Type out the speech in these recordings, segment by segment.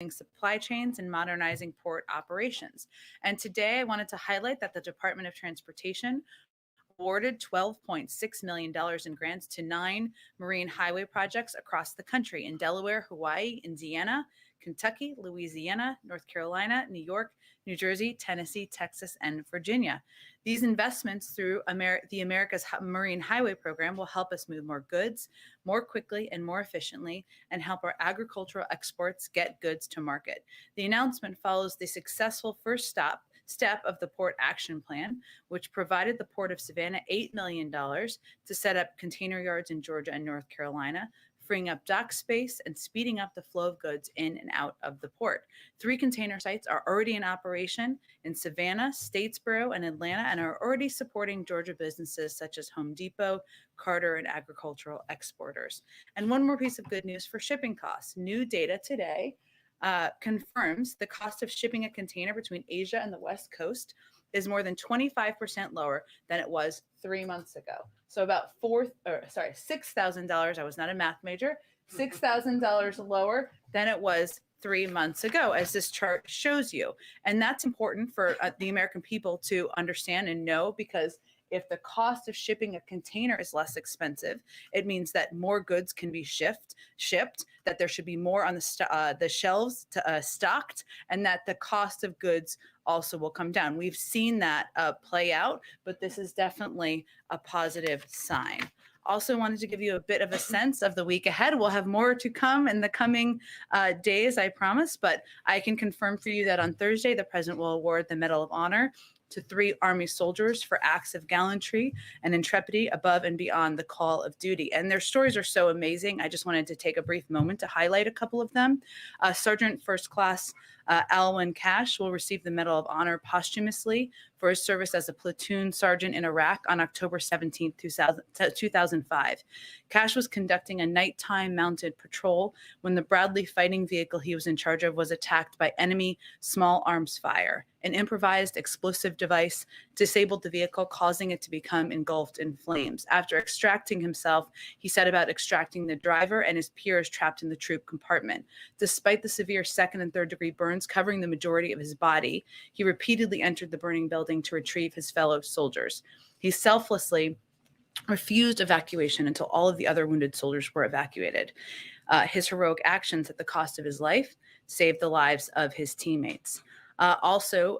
supply chains and modernizing port operations. And today I wanted to highlight that the Department of Transportation awarded $12.6 million in grants to 9 marine highway projects across the country in Delaware, Hawaii, Indiana, Kentucky, Louisiana, North Carolina, New York, New Jersey, Tennessee, Texas, and Virginia. These investments through the America's Marine Highway Program will help us move more goods more quickly and more efficiently and help our agricultural exports get goods to market. The announcement follows the successful first step of the Port Action Plan, which provided the Port of Savannah $8 million to set up container yards in Georgia and North Carolina, freeing up dock space and speeding up the flow of goods in and out of the port. 3 container sites are already in operation in Savannah, Statesboro, and Atlanta, and are already supporting Georgia businesses such as Home Depot, Carter, and agricultural exporters. And one more piece of good news for shipping costs. New data today confirms the cost of shipping a container between Asia and the West Coast is more than 25% lower than it was 3 months ago. So about $6,000. I was not a math major. $6,000 lower than it was 3 months ago, as this chart shows you. And that's important for the American people to understand and know, because if the cost of shipping a container is less expensive, it means that more goods can be shipped, that there should be more on the shelves stocked, and that the cost of goods also will come down. We've seen that play out, but this is definitely a positive sign. Also wanted to give you a bit of a sense of the week ahead. We'll have more to come in the coming days, I promise, but I can confirm for you that on Thursday, the president will award the Medal of Honor to 3 Army soldiers for acts of gallantry and intrepidity above and beyond the call of duty. And their stories are so amazing. I just wanted to take a brief moment to highlight a couple of them. Sergeant First Class Alwyn Cash will receive the Medal of Honor posthumously for his service as a platoon sergeant in Iraq on October 17, 2005. Cash was conducting a nighttime mounted patrol when the Bradley fighting vehicle he was in charge of was attacked by enemy small arms fire. An improvised explosive device disabled the vehicle, causing it to become engulfed in flames. After extracting himself, he set about extracting the driver and his peers trapped in the troop compartment. Despite the severe 2nd and 3rd degree burns covering the majority of his body, he repeatedly entered the burning building to retrieve his fellow soldiers. He selflessly refused evacuation until all of the other wounded soldiers were evacuated. His heroic actions at the cost of his life saved the lives of his teammates. Also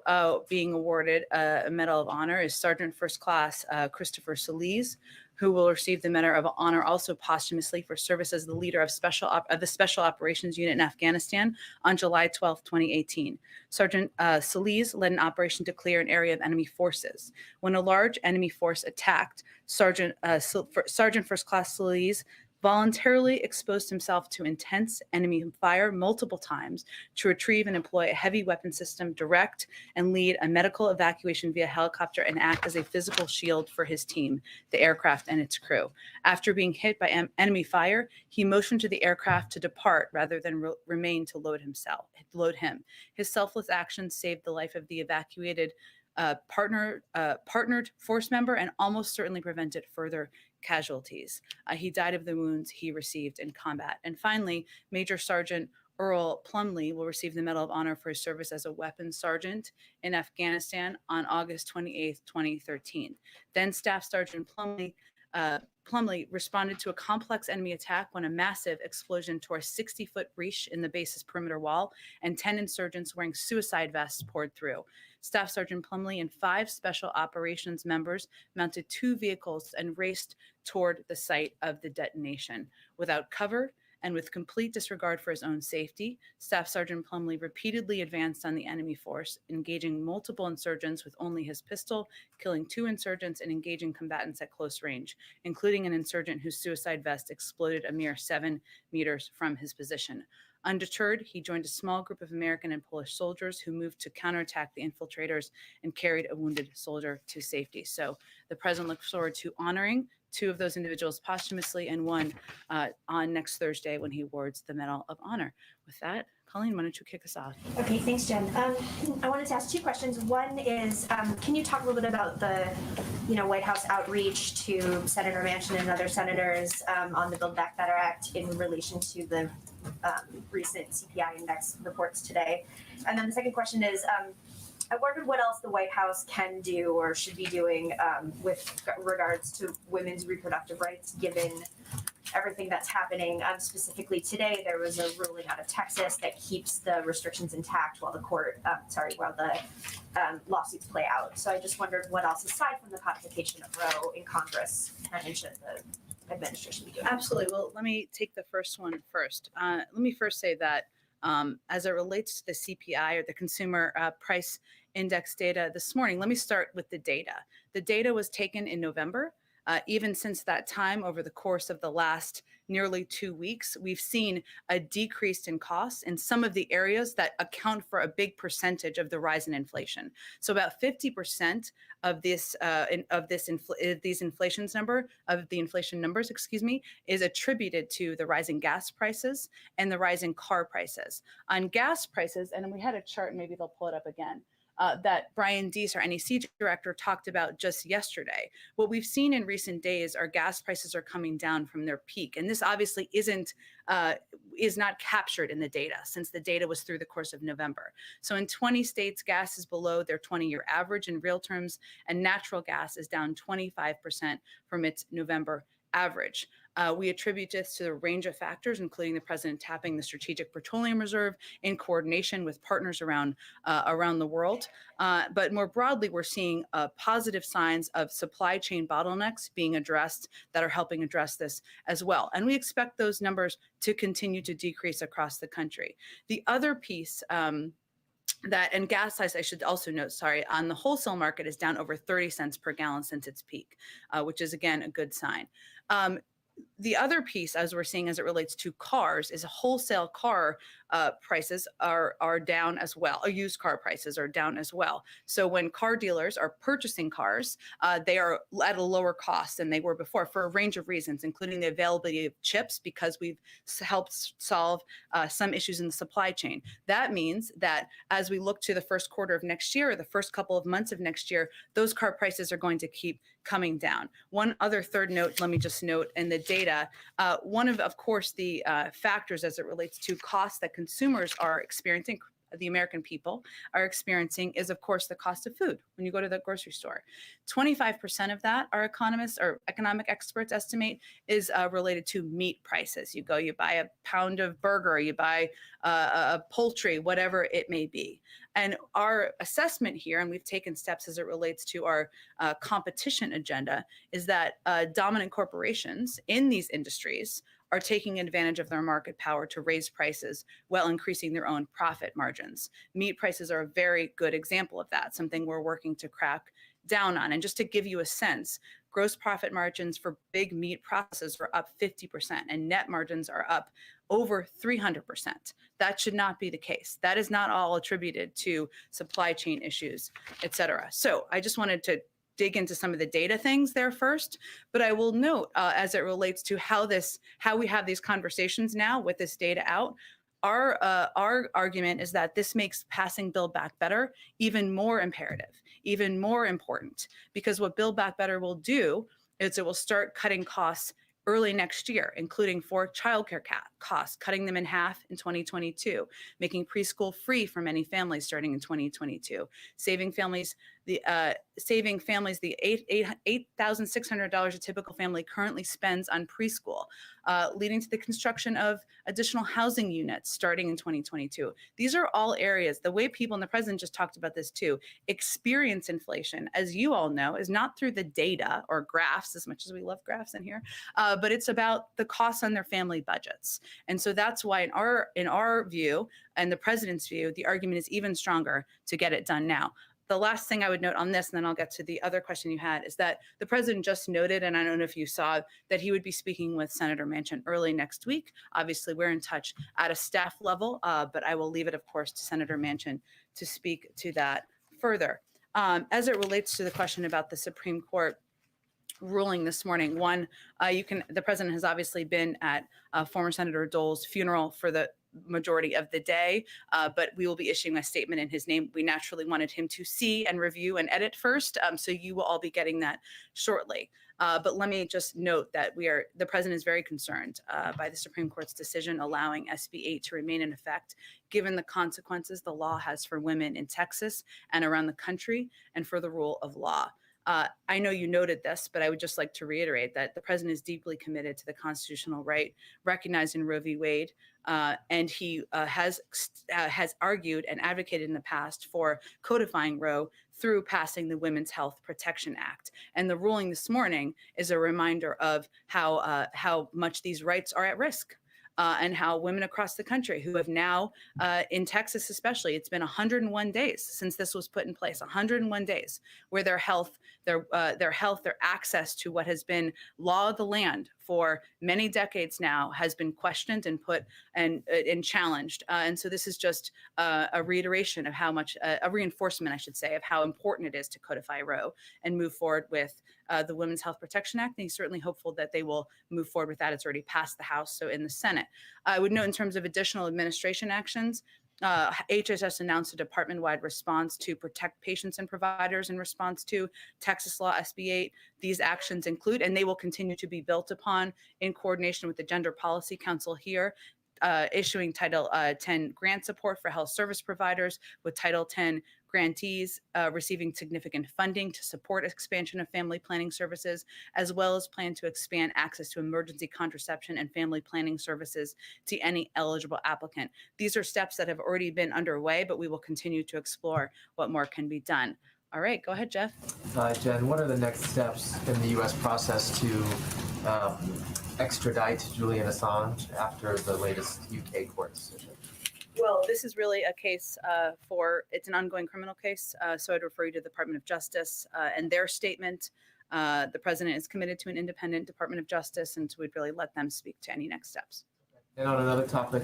being awarded a Medal of Honor is Sergeant First Class Christopher Solis, who will receive the Medal of Honor also posthumously for service as the leader of the Special Operations Unit in Afghanistan on July 12, 2018. Sergeant Solis led an operation to clear an area of enemy forces. When a large enemy force attacked, Sergeant First Class Solis voluntarily exposed himself to intense enemy fire multiple times to retrieve and employ a heavy weapon system, direct and lead a medical evacuation via helicopter, and act as a physical shield for his team, the aircraft and its crew. After being hit by enemy fire, he motioned to the aircraft to depart rather than remain to load him. His selfless actions saved the life of the evacuated partnered force member and almost certainly prevented further casualties. He died of the wounds he received in combat. And finally, Major Sergeant Earl Plumley will receive the Medal of Honor for his service as a weapons sergeant in Afghanistan on August 28, 2013. Then Staff Sergeant Plumley responded to a complex enemy attack when a massive explosion tore a 60-foot breach in the base's perimeter wall, and 10 insurgents wearing suicide vests poured through. Staff Sergeant Plumley and 5 special operations members mounted 2 vehicles and raced toward the site of the detonation. Without cover and with complete disregard for his own safety, Staff Sergeant Plumley repeatedly advanced on the enemy force, engaging multiple insurgents with only his pistol, killing 2 insurgents and engaging combatants at close range, including an insurgent whose suicide vest exploded a mere 7 meters from his position. Undeterred, he joined a small group of American and Polish soldiers who moved to counterattack the infiltrators and carried a wounded soldier to safety. So the president looks forward to honoring 2 of those individuals posthumously and 1 on next Thursday when he awards the Medal of Honor. With that, Colleen, why don't you kick us off? Okay, thanks, Jen. I wanted to ask 2 questions. One is, can you talk a little bit about the, White House outreach to Senator Manchin and other senators on the Build Back Better Act in relation to the recent CPI index reports today. And then the second question is, I wondered what else the White House can do or should be doing with regards to women's reproductive rights, given everything that's happening. Specifically today, there was a ruling out of Texas that keeps the restrictions intact while the lawsuits play out. So I just wondered what else, aside from the codification of Roe in Congress, and should the administration be doing? Absolutely. Well, let me take the first one first. Let me first say that as it relates to the CPI or the Consumer Price Index data this morning, let me start with the data. The data was taken in November. Even since that time, over the course of the last nearly 2 weeks, we've seen a decrease in costs in some of the areas that account for a big percentage of the rise in inflation. So about 50% of the inflation numbers, is attributed to the rising gas prices and the rising car prices. On gas prices, and we had a chart, maybe they'll pull it up again. That Brian Deese, our NEC director, talked about just yesterday. What we've seen in recent days are gas prices are coming down from their peak. And this obviously is not captured in the data, since the data was through the course of November. So in 20 states, gas is below their 20-year average in real terms, and natural gas is down 25% from its November average. We attribute this to a range of factors, including the president tapping the Strategic Petroleum Reserve in coordination with partners around the world. But more broadly, we're seeing positive signs of supply chain bottlenecks being addressed that are helping address this as well. And we expect those numbers to continue to decrease across the country. The other piece and gas, I should also note, on the wholesale market is down over 30 cents per gallon since its peak, which is, again, a good sign. The other piece, as we're seeing as it relates to cars, is wholesale car prices are down as well. Used car prices are down as well. So when car dealers are purchasing cars, they are at a lower cost than they were before for a range of reasons, including the availability of chips, because we've helped solve some issues in the supply chain. That means that as we look to the first quarter of next year, or the first couple of months of next year, those car prices are going to keep coming down. One other third note, let me just note in the data, one of course, the factors as it relates to costs that consumers are experiencing, the American people are experiencing, is of course the cost of food when you go to the grocery store. 25% of that, our economists or economic experts estimate, is related to meat prices. You buy a pound of burger, you buy a poultry, whatever it may be. And our assessment here, and we've taken steps as it relates to our competition agenda, is that dominant corporations in these industries are taking advantage of their market power to raise prices while increasing their own profit margins. Meat prices are a very good example of that, something we're working to crack down on. And just to give you a sense, gross profit margins for big meat processors were up 50%, and net margins are up over 300%. That should not be the case. That is not all attributed to supply chain issues, et cetera. So I just wanted to dig into some of the data things there first, but I will note as it relates to how we have these conversations now with this data out, our argument is that this makes passing Build Back Better even more imperative, even more important, because what Build Back Better will do is it will start cutting costs early next year, including for childcare costs, cutting them in half in 2022, making preschool free for many families starting in 2022, saving families the $8,600 a typical family currently spends on preschool, leading to the construction of additional housing units starting in 2022. These are all areas, the way people, and the president just talked about this too, experience inflation, as you all know, is not through the data or graphs, as much as we love graphs in here, but it's about the costs on their family budgets. And so that's why in our view, and the president's view, the argument is even stronger to get it done now. The last thing I would note on this, and then I'll get to the other question you had, is that the president just noted, and I don't know if you saw, that he would be speaking with Senator Manchin early next week. Obviously, we're in touch at a staff level, but I will leave it, of course, to Senator Manchin to speak to that further. As it relates to the question about the Supreme Court ruling this morning, the president has obviously been at former Senator Dole's funeral for the majority of the day, but we will be issuing a statement in his name. We naturally wanted him to see and review and edit first, so you will all be getting that shortly. But let me just note that the president is very concerned by the Supreme Court's decision allowing SB 8 to remain in effect, given the consequences the law has for women in Texas and around the country and for the rule of law. I know you noted this, but I would just like to reiterate that the president is deeply committed to the constitutional right recognized in Roe v. Wade, and he has argued and advocated in the past for codifying Roe through passing the Women's Health Protection Act. And the ruling this morning is a reminder of how much these rights are at risk. And how women across the country who have now, in Texas especially, it's been 101 days since this was put in place, 101 days, where their health, their access to what has been law of the land for many decades now has been questioned and put and challenged. And so this is just a reiteration of how much, a reinforcement, I should say, of how important it is to codify Roe and move forward with the Women's Health Protection Act. And he's certainly hopeful that they will move forward with that. It's already passed the House, so in the Senate. I would note in terms of additional administration actions, HHS announced a department-wide response to protect patients and providers in response to Texas Law SB 8. These actions include, and they will continue to be built upon in coordination with the Gender Policy Council here, issuing Title 10 grant support for health service providers, with Title 10 grantees receiving significant funding to support expansion of family planning services, as well as plan to expand access to emergency contraception and family planning services to any eligible applicant. These are steps that have already been underway, but we will continue to explore what more can be done. All right, go ahead, Jeff. Jen, what are the next steps in the U.S. process to extradite Julian Assange after the latest UK court decision? Well, this is really a case it's an ongoing criminal case. So I'd refer you to the Department of Justice and their statement. The president is committed to an independent Department of Justice, and so we'd really let them speak to any next steps. And on another topic,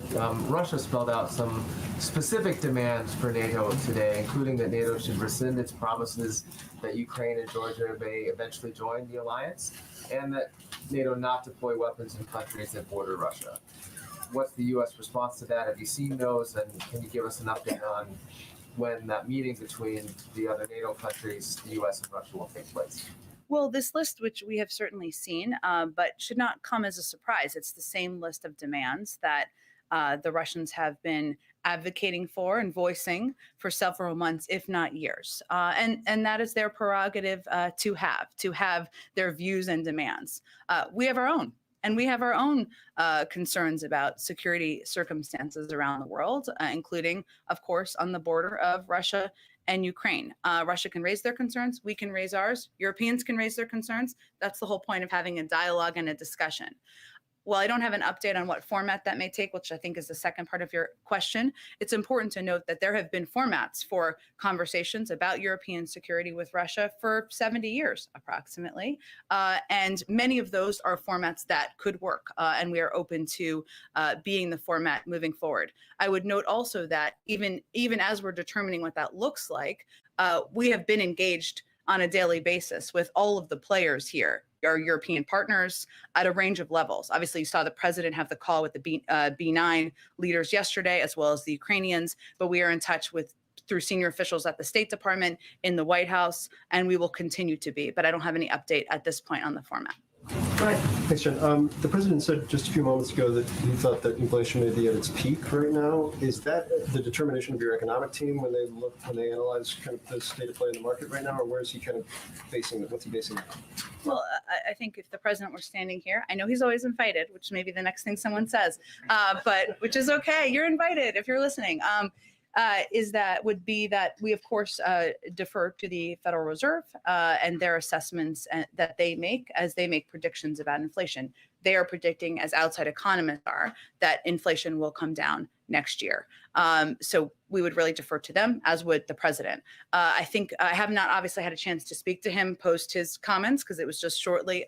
Russia spelled out some specific demands for NATO today, including that NATO should rescind its promises that Ukraine and Georgia may eventually join the alliance, and that NATO not deploy weapons in countries that border Russia. What's the U.S. response to that? Have you seen those, and can you give us an update on when that meeting between the other NATO countries, the U.S. and Russia, will take place? Well, this list, which we have certainly seen, but should not come as a surprise. It's the same list of demands that the Russians have been advocating for and voicing for several months, if not years. And that is their prerogative to have their views and demands. We have our own. And we have our own concerns about security circumstances around the world, including, of course, on the border of Russia and Ukraine. Russia can raise their concerns. We can raise ours. Europeans can raise their concerns. That's the whole point of having a dialogue and a discussion. While I don't have an update on what format that may take, which I think is the second part of your question, it's important to note that there have been formats for conversations about European security with Russia for 70 years, approximately. And many of those are formats that could work, and we are open to being the format moving forward. I would note also that even as we're determining what that looks like, we have been engaged on a daily basis with all of the players here, our European partners, at a range of levels. Obviously, you saw the president have the call with the B9 leaders yesterday, as well as the Ukrainians, but we are in touch through senior officials at the State Department, in the White House, and we will continue to be. But I don't have any update at this point on the format. Right. Thanks, Jen. The president said just a few moments ago that he thought that inflation may be at its peak right now. Is that the determination of your economic team when they analyze kind of the state of play in the market right now, or where is he kind of basing it? What's he basing it on? Well, I think if the president were standing here, I know he's always invited, which may be the next thing someone says, but which is okay. You're invited if you're listening. Would be that we, of course, defer to the Federal Reserve and their assessments that they make as they make predictions about inflation. They are predicting, as outside economists are, that inflation will come down next year. So we would really defer to them, as would the president. I think I have not obviously had a chance to speak to him post his comments because it was just shortly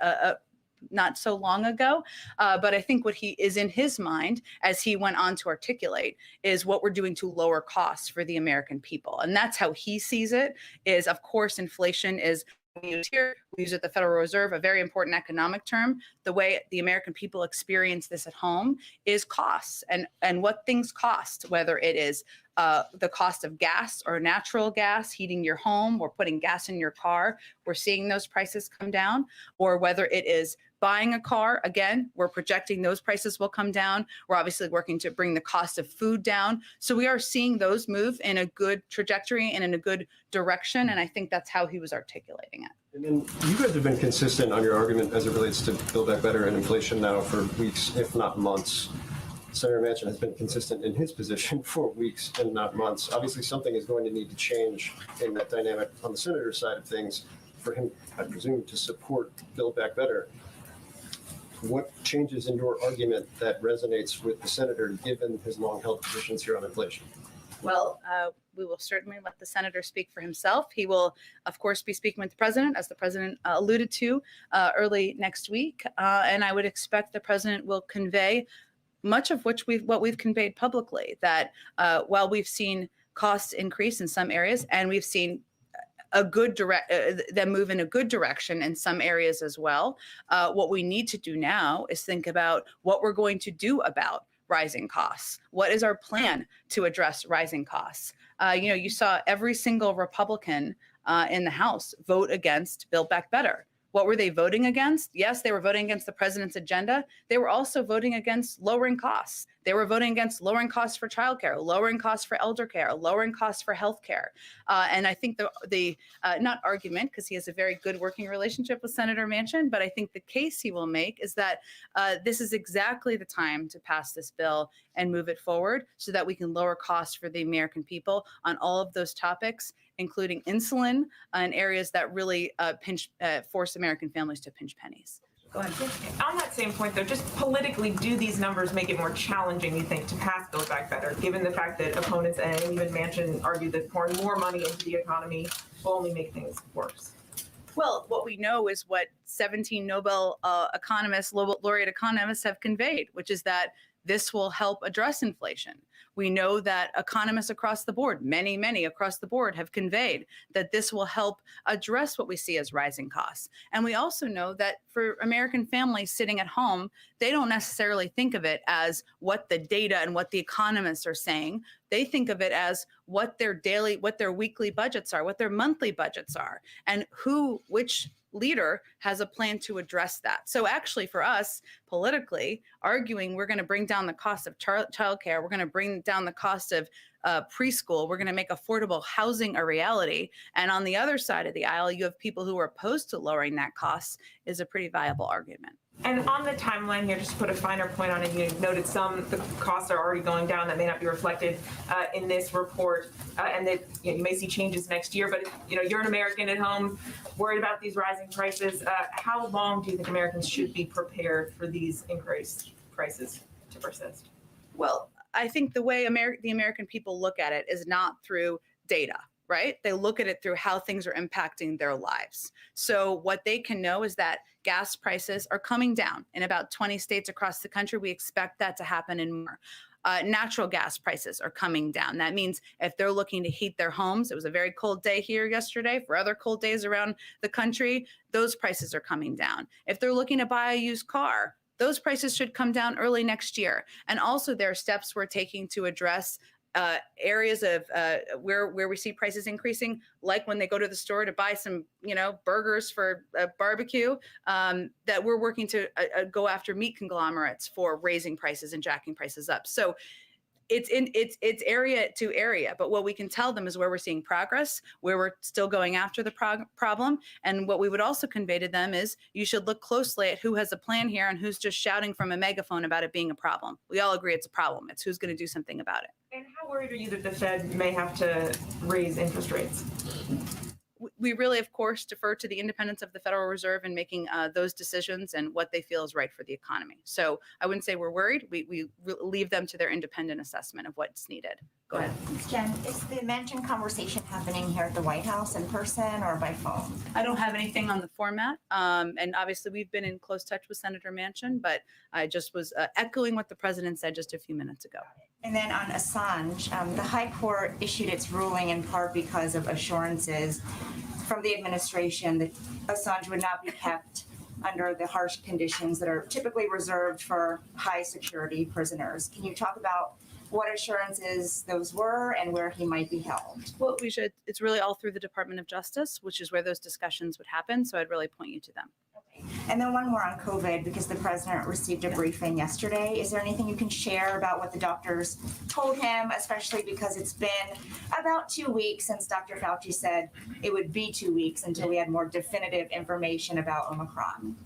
not so long ago. But I think what he is in his mind, as he went on to articulate, is what we're doing to lower costs for the American people. And that's how he sees it, is, of course, inflation is we use here, we use at the Federal Reserve, a very important economic term. The way the American people experience this at home is costs and what things cost, whether it is the cost of gas or natural gas, heating your home or putting gas in your car. We're seeing those prices come down, or whether it is buying a car. Again, we're projecting those prices will come down. We're obviously working to bring the cost of food down. So we are seeing those move in a good trajectory and in a good direction. And I think that's how he was articulating it. And then you guys have been consistent on your argument as it relates to Build Back Better and inflation now for weeks, if not months. Senator Manchin has been consistent in his position for weeks and not months. Obviously, something is going to need to change in that dynamic on the senator's side of things for him, I presume, to support Build Back Better. What changes in your argument that resonates with the senator, given his long-held positions here on inflation? Well, we will certainly let the senator speak for himself. He will, of course, be speaking with the president, as the president alluded to early next week. And I would expect the president will convey much of what we've conveyed publicly, that while we've seen costs increase in some areas and we've seen them move in a good direction in some areas as well, what we need to do now is think about what we're going to do about rising costs. What is our plan to address rising costs? You saw every single Republican in the House vote against Build Back Better. What were they voting against? Yes, they were voting against the president's agenda. They were also voting against lowering costs. They were voting against lowering costs for childcare, lowering costs for elder care, lowering costs for healthcare. And I think the not argument, because he has a very good working relationship with Senator Manchin, but I think the case he will make is that this is exactly the time to pass this bill and move it forward so that we can lower costs for the American people on all of those topics, including insulin and areas that really force American families to pinch pennies. Go ahead. On that same point, though, just politically, do these numbers make it more challenging, you think, to pass Build Back Better, given the fact that opponents and even Manchin argue that pouring more money into the economy will only make things worse? Well, what we know is what 17 Nobel laureate economists have conveyed, which is that this will help address inflation. We know that economists across the board, many across the board, have conveyed that this will help address what we see as rising costs. And we also know that for American families sitting at home, they don't necessarily think of it as what the data and what the economists are saying. They think of it as what their weekly budgets are, what their monthly budgets are, and which leader has a plan to address that. So actually for us politically, arguing we're going to bring down the cost of childcare, we're going to bring down the cost of preschool, we're going to make affordable housing a reality. And on the other side of the aisle, you have people who are opposed to lowering that cost, is a pretty viable argument. And on the timeline here, just to put a finer point on it, you noted the costs are already going down that may not be reflected in this report, and that you may see changes next year. But you're an American at home, worried about these rising prices. How long do you think Americans should be prepared for these increased prices to persist? Well, I think the way the American people look at it is not through data. Right? They look at it through how things are impacting their lives. So what they can know is that gas prices are coming down in about 20 states across the country. We expect that to happen in more. Natural gas prices are coming down. That means if they're looking to heat their homes, it was a very cold day here yesterday, for other cold days around the country, those prices are coming down. If they're looking to buy a used car, those prices should come down early next year. And also there are steps we're taking to address areas of where we see prices increasing, like when they go to the store to buy some, burgers for a barbecue, that we're working to go after meat conglomerates for raising prices and jacking prices up. So it's area to area, but what we can tell them is where we're seeing progress, where we're still going after the problem. And what we would also convey to them is you should look closely at who has a plan here and who's just shouting from a megaphone about it being a problem. We all agree it's a problem. It's who's going to do something about it. And how worried are you that the Fed may have to raise interest rates? We really, of course, defer to the independence of the Federal Reserve in making those decisions and what they feel is right for the economy. So I wouldn't say we're worried. We leave them to their independent assessment of what's needed. Go ahead. Jen, is the mentioned conversation happening here at the White House in person or by phone? I don't have anything on the format. And obviously, we've been in close touch with Senator Manchin, but I just was echoing what the president said just a few minutes ago. And then on Assange, the High Court issued its ruling in part because of assurances from the administration that Assange would not be kept under the harsh conditions that are typically reserved for high security prisoners. Can you talk about what assurances those were and where he might be held? Well, it's really all through the Department of Justice, which is where those discussions would happen. So I'd really point you to them. And then one more on COVID, because the president received a briefing yesterday. Is there anything you can share about what the doctors told him, especially because it's been about 2 weeks since Dr. Fauci said it would be 2 weeks until we had more definitive information about Omicron?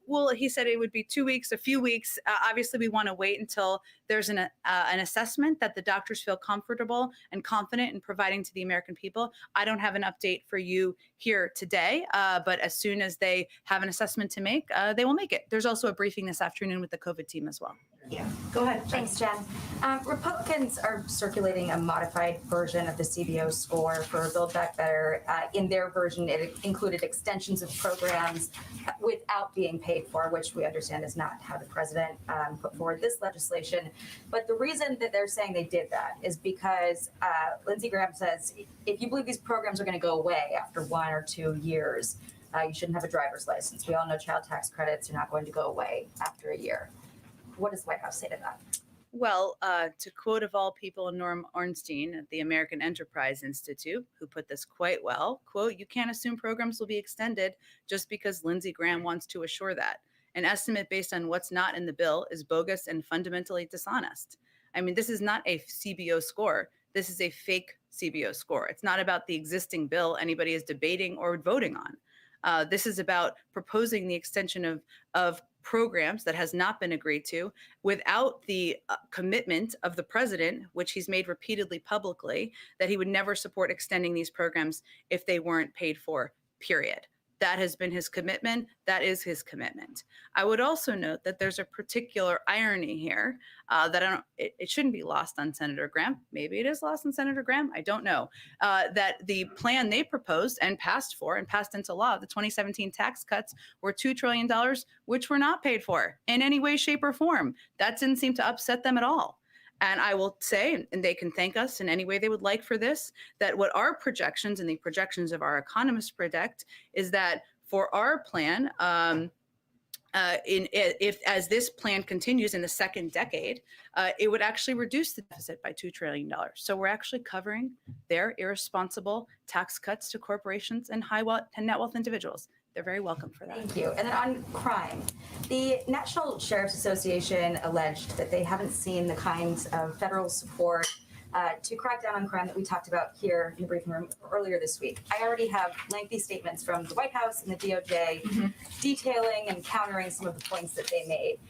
Well, he said it would be 2 weeks, a few weeks. Obviously, we want to wait until there's an assessment that the doctors feel comfortable and confident in providing to the American people. I don't have an update for you here today, but as soon as they have an assessment to make, they will make it. There's also a briefing this afternoon with the COVID team as well. Yeah. Go ahead. Thanks, Jen. Republicans are circulating a modified version of the CBO score for Build Back Better. In their version, it included extensions of programs without being paid for, which we understand is not how the president put forward this legislation. But the reason that they're saying they did that is because Lindsey Graham says, if you believe these programs are going to go away after 1 or 2 years, you shouldn't have a driver's license. We all know child tax credits are not going to go away after a year. What does the White House say to that? Well, to quote of all people, Norm Ornstein at the American Enterprise Institute, who put this quite well, quote, "You can't assume programs will be extended just because Lindsey Graham wants to assure that. An estimate based on what's not in the bill is bogus and fundamentally dishonest." I mean, this is not a CBO score. This is a fake CBO score. It's not about the existing bill anybody is debating or voting on. This is about proposing the extension of programs that has not been agreed to without the commitment of the president, which he's made repeatedly publicly, that he would never support extending these programs if they weren't paid for, period. That has been his commitment. That is his commitment. I would also note that there's a particular irony here that it shouldn't be lost on Senator Graham. Maybe it is lost on Senator Graham. I don't know. That the plan they proposed and passed into law, the 2017 tax cuts, were $2 trillion, which were not paid for in any way, shape, or form. That didn't seem to upset them at all. And I will say, and they can thank us in any way they would like for this, that what our projections and the projections of our economists predict is that for our plan, if as this plan continues in the second decade, it would actually reduce the deficit by $2 trillion. So we're actually covering their irresponsible tax cuts to corporations and net wealth individuals. They're very welcome for that. Thank you. And then on crime, the National Sheriff's Association alleged that they haven't seen the kinds of federal support to crack down on crime that we talked about here in the briefing room earlier this week. I already have lengthy statements from the White House and the DOJ detailing and countering some of the points that they made.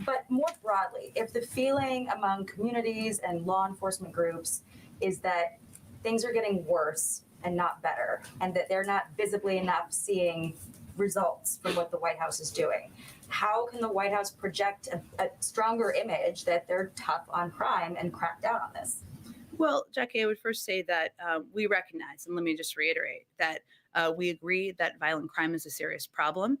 But more broadly, if the feeling among communities and law enforcement groups is that things are getting worse and not better, and that they're not visibly enough seeing results from what the White House is doing, how can the White House project a stronger image that they're tough on crime and crack down on this? Well, Jackie, I would first say that we recognize, and let me just reiterate, that we agree that violent crime is a serious problem.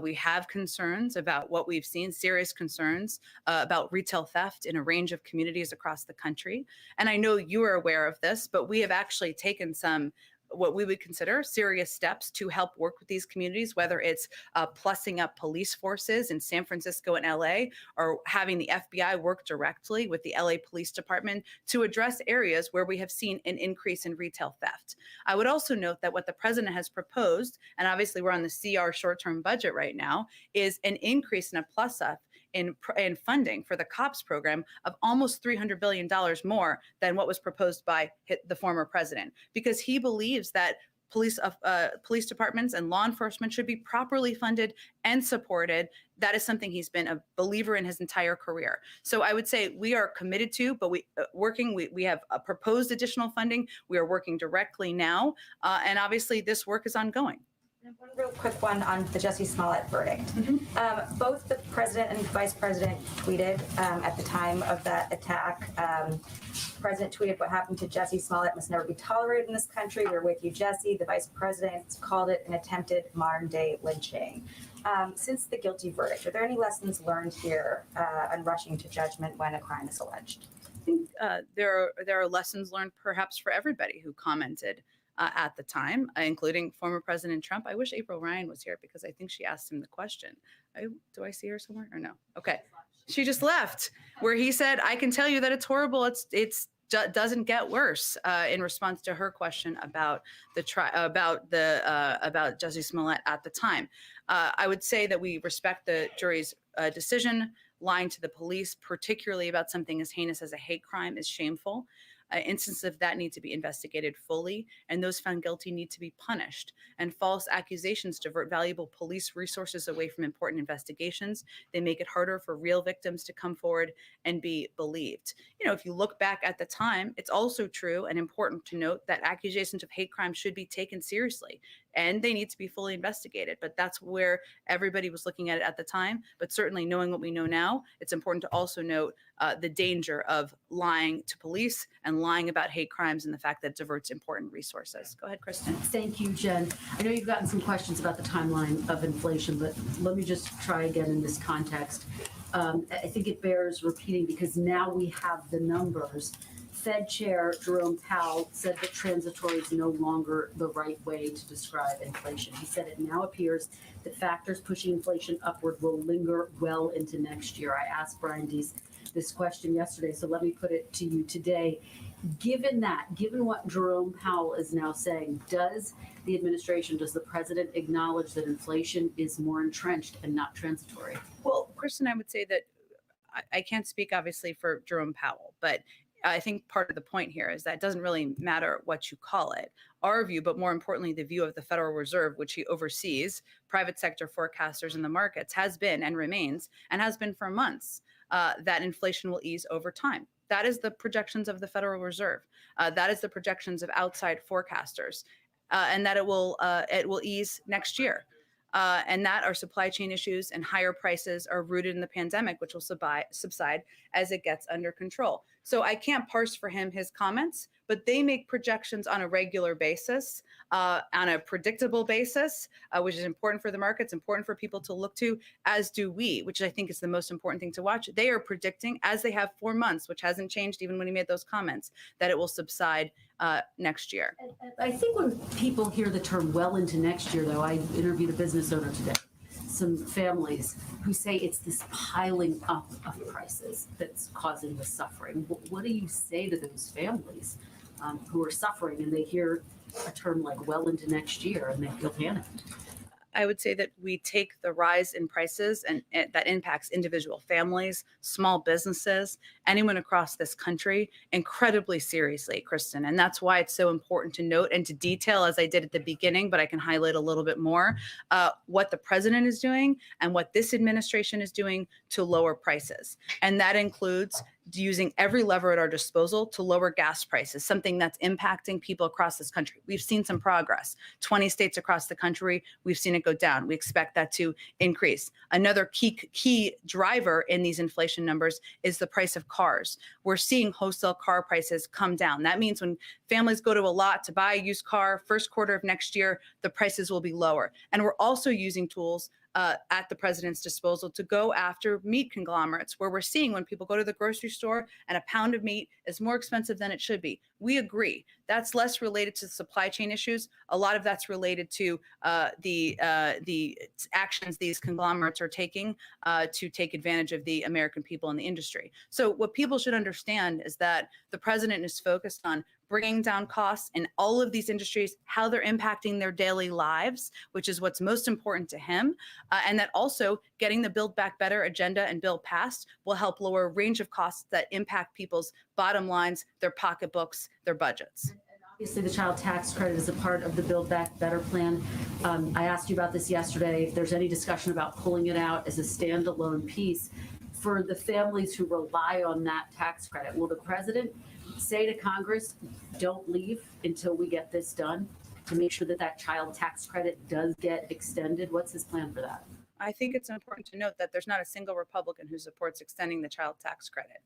We have concerns about what we've seen, serious concerns about retail theft in a range of communities across the country. And I know you are aware of this, but we have actually taken some what we would consider serious steps to help work with these communities, whether it's plussing up police forces in San Francisco and LA, or having the FBI work directly with the LA Police Department to address areas where we have seen an increase in retail theft. I would also note that what the president has proposed, and obviously we're on the CR short-term budget right now, is an increase and a plus up in funding for the COPS program of almost $300 billion more than what was proposed by the former president, because he believes that police departments and law enforcement should be properly funded and supported. That is something he's been a believer in his entire career. So I would say we are committed to, but we have proposed additional funding. We are working directly now, and obviously this work is ongoing. And one real quick one on the Jussie Smollett verdict. Both the president and vice president tweeted at the time of that attack. The president tweeted, "What happened to Jussie Smollett must never be tolerated in this country. We're with you, Jussie." The vice president called it an attempted modern-day lynching. Since the guilty verdict, are there any lessons learned here on rushing to judgment when a crime is alleged? I think there are lessons learned perhaps for everybody who commented at the time, including former President Trump. I wish April Ryan was here because I think she asked him the question. Do I see her somewhere or no? Okay. She just left, where he said, I can tell you that it's horrible. It's doesn't get worse, in response to her question about about Jussie Smollett at the time. I would say that we respect the jury's decision. Lying to the police, particularly about something as heinous as a hate crime, is shameful. Instances of that need to be investigated fully, and those found guilty need to be punished. And false accusations divert valuable police resources away from important investigations. They make it harder for real victims to come forward and be believed. You know, if you look back at the time, it's also true and important to note that accusations of hate crime should be taken seriously, and they need to be fully investigated. But that's where everybody was looking at it at the time. But certainly, knowing what we know now, it's important to also note the danger of lying to police and lying about hate crimes and the fact that it diverts important resources. Go ahead, Kristen. Thank you, Jen. I know you've gotten some questions about the timeline of inflation, but let me just try again in this context. I think it bears repeating because now we have the numbers. Fed Chair Jerome Powell said that transitory is no longer the right way to describe inflation. He said it now appears that factors pushing inflation upward will linger well into next year. I asked Brian Deese this question yesterday, so let me put it to you today. Given what Jerome Powell is now saying, does the administration, does the president acknowledge that inflation is more entrenched and not transitory? Well, Kristen, I would say that I can't speak obviously for Jerome Powell, but I think part of the point here is that it doesn't really matter what you call it. Our view, but more importantly, the view of the Federal Reserve, which he oversees, private sector forecasters in the markets, has been and remains and has been for months, that inflation will ease over time. That is the projections of the Federal Reserve. That is the projections of outside forecasters, and that it will ease next year. And that our supply chain issues and higher prices are rooted in the pandemic, which will subside as it gets under control. So I can't parse for him his comments, but they make projections on a regular basis, on a predictable basis, which is important for the markets, important for people to look to, as do we, which I think is the most important thing to watch. They are predicting, as they have for months, which hasn't changed even when he made those comments, that it will subside next year. I think when people hear the term well into next year, though, I interviewed a business owner today, some families who say it's this piling up of prices that's causing the suffering. What do you say to those families who are suffering and they hear a term like well into next year and they feel panicked? I would say that we take the rise in prices and that impacts individual families, small businesses, anyone across this country incredibly seriously, Kristen. And that's why it's so important to note and to detail, as I did at the beginning, but I can highlight a little bit more, what the president is doing and what this administration is doing to lower prices. And that includes using every lever at our disposal to lower gas prices, something that's impacting people across this country. We've seen some progress. 20 states across the country, we've seen it go down. We expect that to increase. Another key driver in these inflation numbers is the price of cars. We're seeing wholesale car prices come down. That means when families go to a lot to buy a used car, first quarter of next year, the prices will be lower. And we're also using tools at the president's disposal to go after meat conglomerates, where we're seeing when people go to the grocery store and a pound of meat is more expensive than it should be. We agree. That's less related to supply chain issues. A lot of that's related to the actions these conglomerates are taking to take advantage of the American people and the industry. So what people should understand is that the president is focused on bringing down costs in all of these industries, how they're impacting their daily lives, which is what's most important to him. And that also getting the Build Back Better agenda and bill passed will help lower a range of costs that impact people's bottom lines, their pocketbooks, their budgets. Obviously, the child tax credit is a part of the Build Back Better plan. I asked you about this yesterday. If there's any discussion about pulling it out as a standalone piece for the families who rely on that tax credit, will the president say to Congress, don't leave until we get this done, to make sure that that child tax credit does get extended? What's his plan for that? I think it's important to note that there's not a single Republican who supports extending the child tax credit,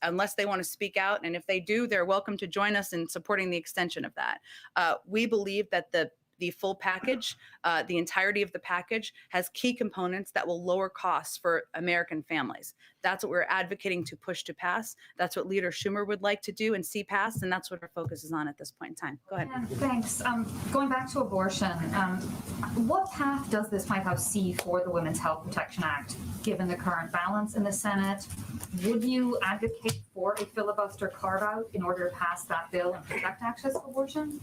unless they want to speak out. And if they do, they're welcome to join us in supporting the extension of that. We believe that the the full package, the entirety of the package has key components that will lower costs for American families. That's what we're advocating to push to pass. That's what Leader Schumer would like to do and see passed, and that's what our focus is on at this point in time. Go ahead. Yeah, thanks. Going back to abortion, what path does this White House see for the Women's Health Protection Act, given the current balance in the Senate? Would you advocate for a filibuster carve-out in order to pass that bill and protect access to abortion?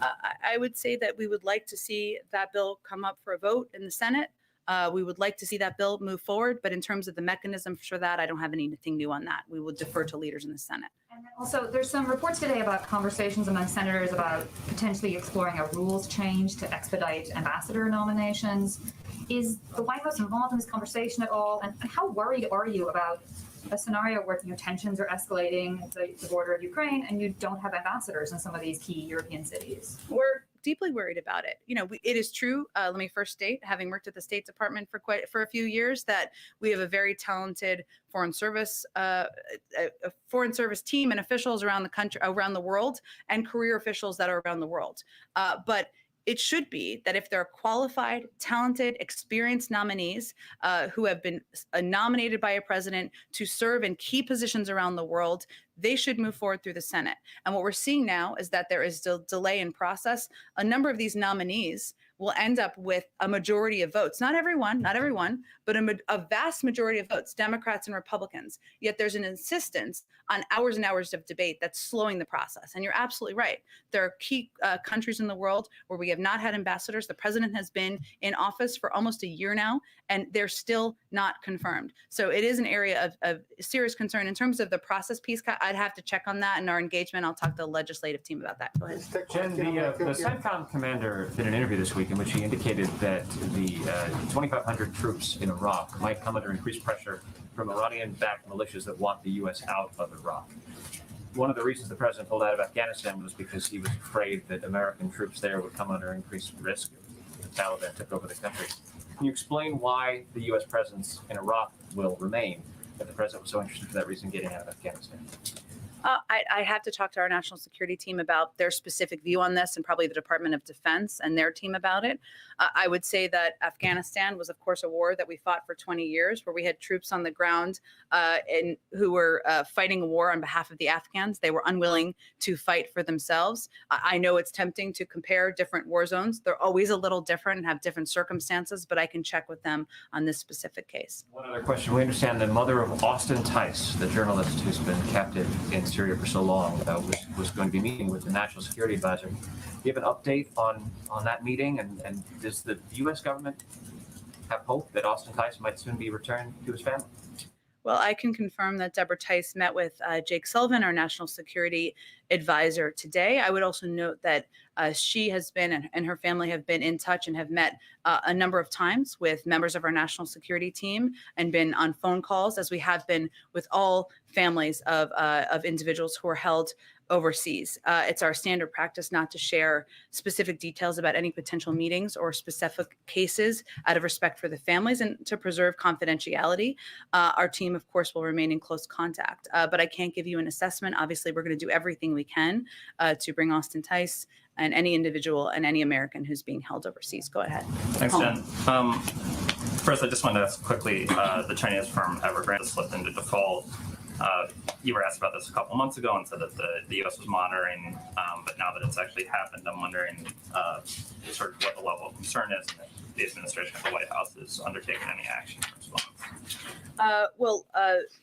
I would say that we would like to see that bill come up for a vote in the Senate. We would like to see that bill move forward, but in terms of the mechanism for that, I don't have anything new on that. We will defer to leaders in the Senate. And then also, there's some reports today about conversations among senators about potentially exploring a rules change to expedite ambassador nominations. Is the White House involved in this conversation at all? And how worried are you about a scenario where tensions are escalating at the border of Ukraine and you don't have ambassadors in some of these key European cities? We're deeply worried about it. It is true. Let me first state, having worked at the State Department for a few years, that we have a very talented foreign service team and officials around the country, around the world, and career officials that are around the world. But it should be that if there are qualified, talented, experienced nominees who have been nominated by a president to serve in key positions around the world, they should move forward through the Senate. And what we're seeing now is that there is still delay in process. A number of these nominees will end up with a majority of votes. Not everyone, but a vast majority of votes, Democrats and Republicans. Yet there's an insistence on hours and hours of debate that's slowing the process. And you're absolutely right. There are key countries in the world where we have not had ambassadors. The president has been in office for almost a year now, and they're still not confirmed. So it is an area of serious concern. In terms of the process piece, I'd have to check on that in our engagement. I'll talk to the legislative team about that. Go ahead. Jen, the CENTCOM commander did an interview this week in which he indicated that the 2,500 troops in Iraq might come under increased pressure from Iranian-backed militias that want the U.S. out of Iraq. One of the reasons the president pulled out of Afghanistan was because he was afraid that American troops there would come under increased risk if the Taliban took over the country. Can you explain why the U.S. presence in Iraq will remain, if the president was so interested for that reason getting out of Afghanistan? I have to talk to our national security team about their specific view on this, and probably the Department of Defense and their team about it. I would say that Afghanistan was, of course, a war that we fought for 20 years, where we had troops on the ground who were fighting a war on behalf of the Afghans. They were unwilling to fight for themselves. I know it's tempting to compare different war zones. They're always a little different and have different circumstances, but I can check with them on this specific case. One other question. We understand the mother of Austin Tice, the journalist who's been captive in Syria for so long, was going to be meeting with the National Security Advisor. Do you have an update on that meeting? And does the U.S. government have hope that Austin Tice might soon be returned to his family? Well, I can confirm that Deborah Tice met with Jake Sullivan, our national security advisor, today. I would also note that she has been and her family have been in touch and have met a number of times with members of our national security team and been on phone calls, as we have been with all families of individuals who are held overseas. It's our standard practice not to share specific details about any potential meetings or specific cases out of respect for the families and to preserve confidentiality. Our team, of course, will remain in close contact, but I can't give you an assessment. Obviously, we're going to do everything we can to bring Austin Tice and any individual and any American who's being held overseas. Go ahead. Thanks, Jen. First, I just wanted to ask quickly, the Chinese firm Evergrande slipped into default. You were asked about this a couple months ago and said that the U.S. was monitoring, but now that it's actually happened, I'm wondering sort of what the level of concern is and if the administration of the White House is undertaking any action in response.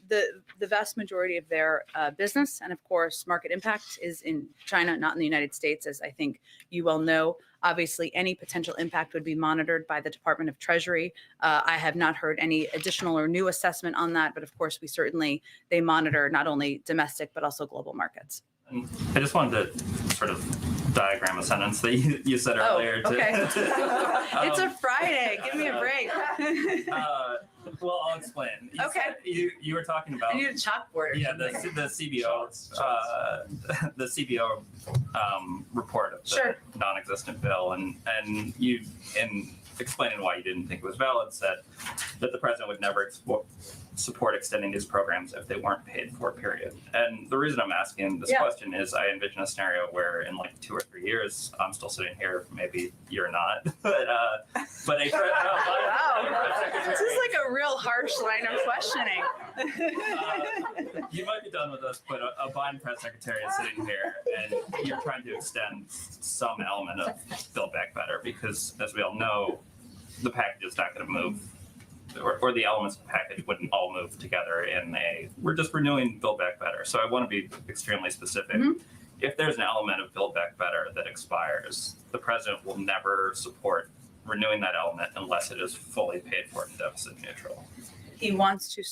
The vast majority of their business and, of course, market impact is in China, not in the United States, as I think you well know. Obviously, any potential impact would be monitored by the Department of Treasury. I have not heard any additional or new assessment on that, but of course, they monitor not only domestic, but also global markets. And I just wanted to sort of diagram a sentence that you said earlier. Okay. It's a Friday. Give me a break. Well, I'll explain. Okay. You were talking about. I need a chalkboard. Yeah, the CBO, the CBO report of the Sure. non-existent bill, and you in explaining why you didn't think it was valid, said that the president would never support extending these programs if they weren't paid for, period. And the reason I'm asking this question is I envision a scenario where in like 2 or 3 years, I'm still sitting here, maybe you're not, but Wow, this is like a real harsh line of questioning. You might be done with us, but a Biden press secretary is sitting here and you're trying to extend some element of Build Back Better because, as we all know, the package is not going to move, or the elements of the package wouldn't all move together in we're just renewing Build Back Better. So I want to be extremely specific. Mm-hmm. If there's an element of Build Back Better that expires, the president will never support renewing that element unless it is fully paid for and deficit neutral. He wants to,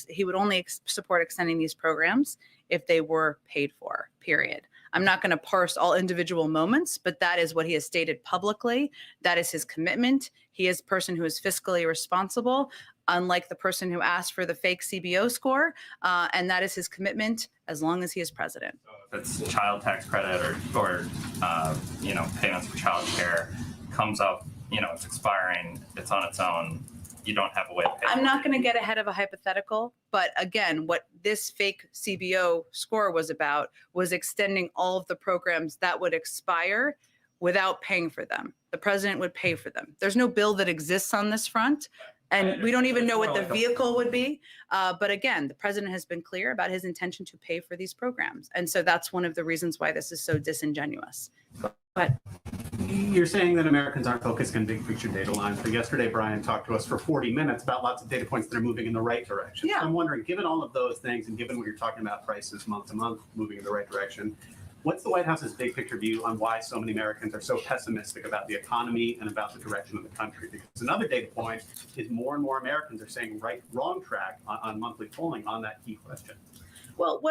he would only support extending these programs if they were paid for, period. I'm not going to parse all individual moments, but that is what he has stated publicly. That is his commitment. He is a person who is fiscally responsible, unlike the person who asked for the fake CBO score. And that is his commitment as long as he is president. If it's child tax credit or payments for child care comes up, it's expiring, it's on its own. You don't have a way to pay. I'm not going to get ahead of a hypothetical, but again, what this fake CBO score was about was extending all of the programs that would expire without paying for them. The president would pay for them. There's no bill that exists on this front, and we don't even know what the vehicle would be. But again, the president has been clear about his intention to pay for these programs. And so that's one of the reasons why this is so disingenuous. But you're saying that Americans aren't focused on big picture data lines, but yesterday Brian talked to us for 40 minutes about lots of data points that are moving in the right direction. Yeah. So I'm wondering, given all of those things and given what you're talking about, prices month to month moving in the right direction, what's the White House's big picture view on why so many Americans are so pessimistic about the economy and about the direction of the country? Because another data point is more and more Americans are saying wrong track on monthly polling on that key question. well,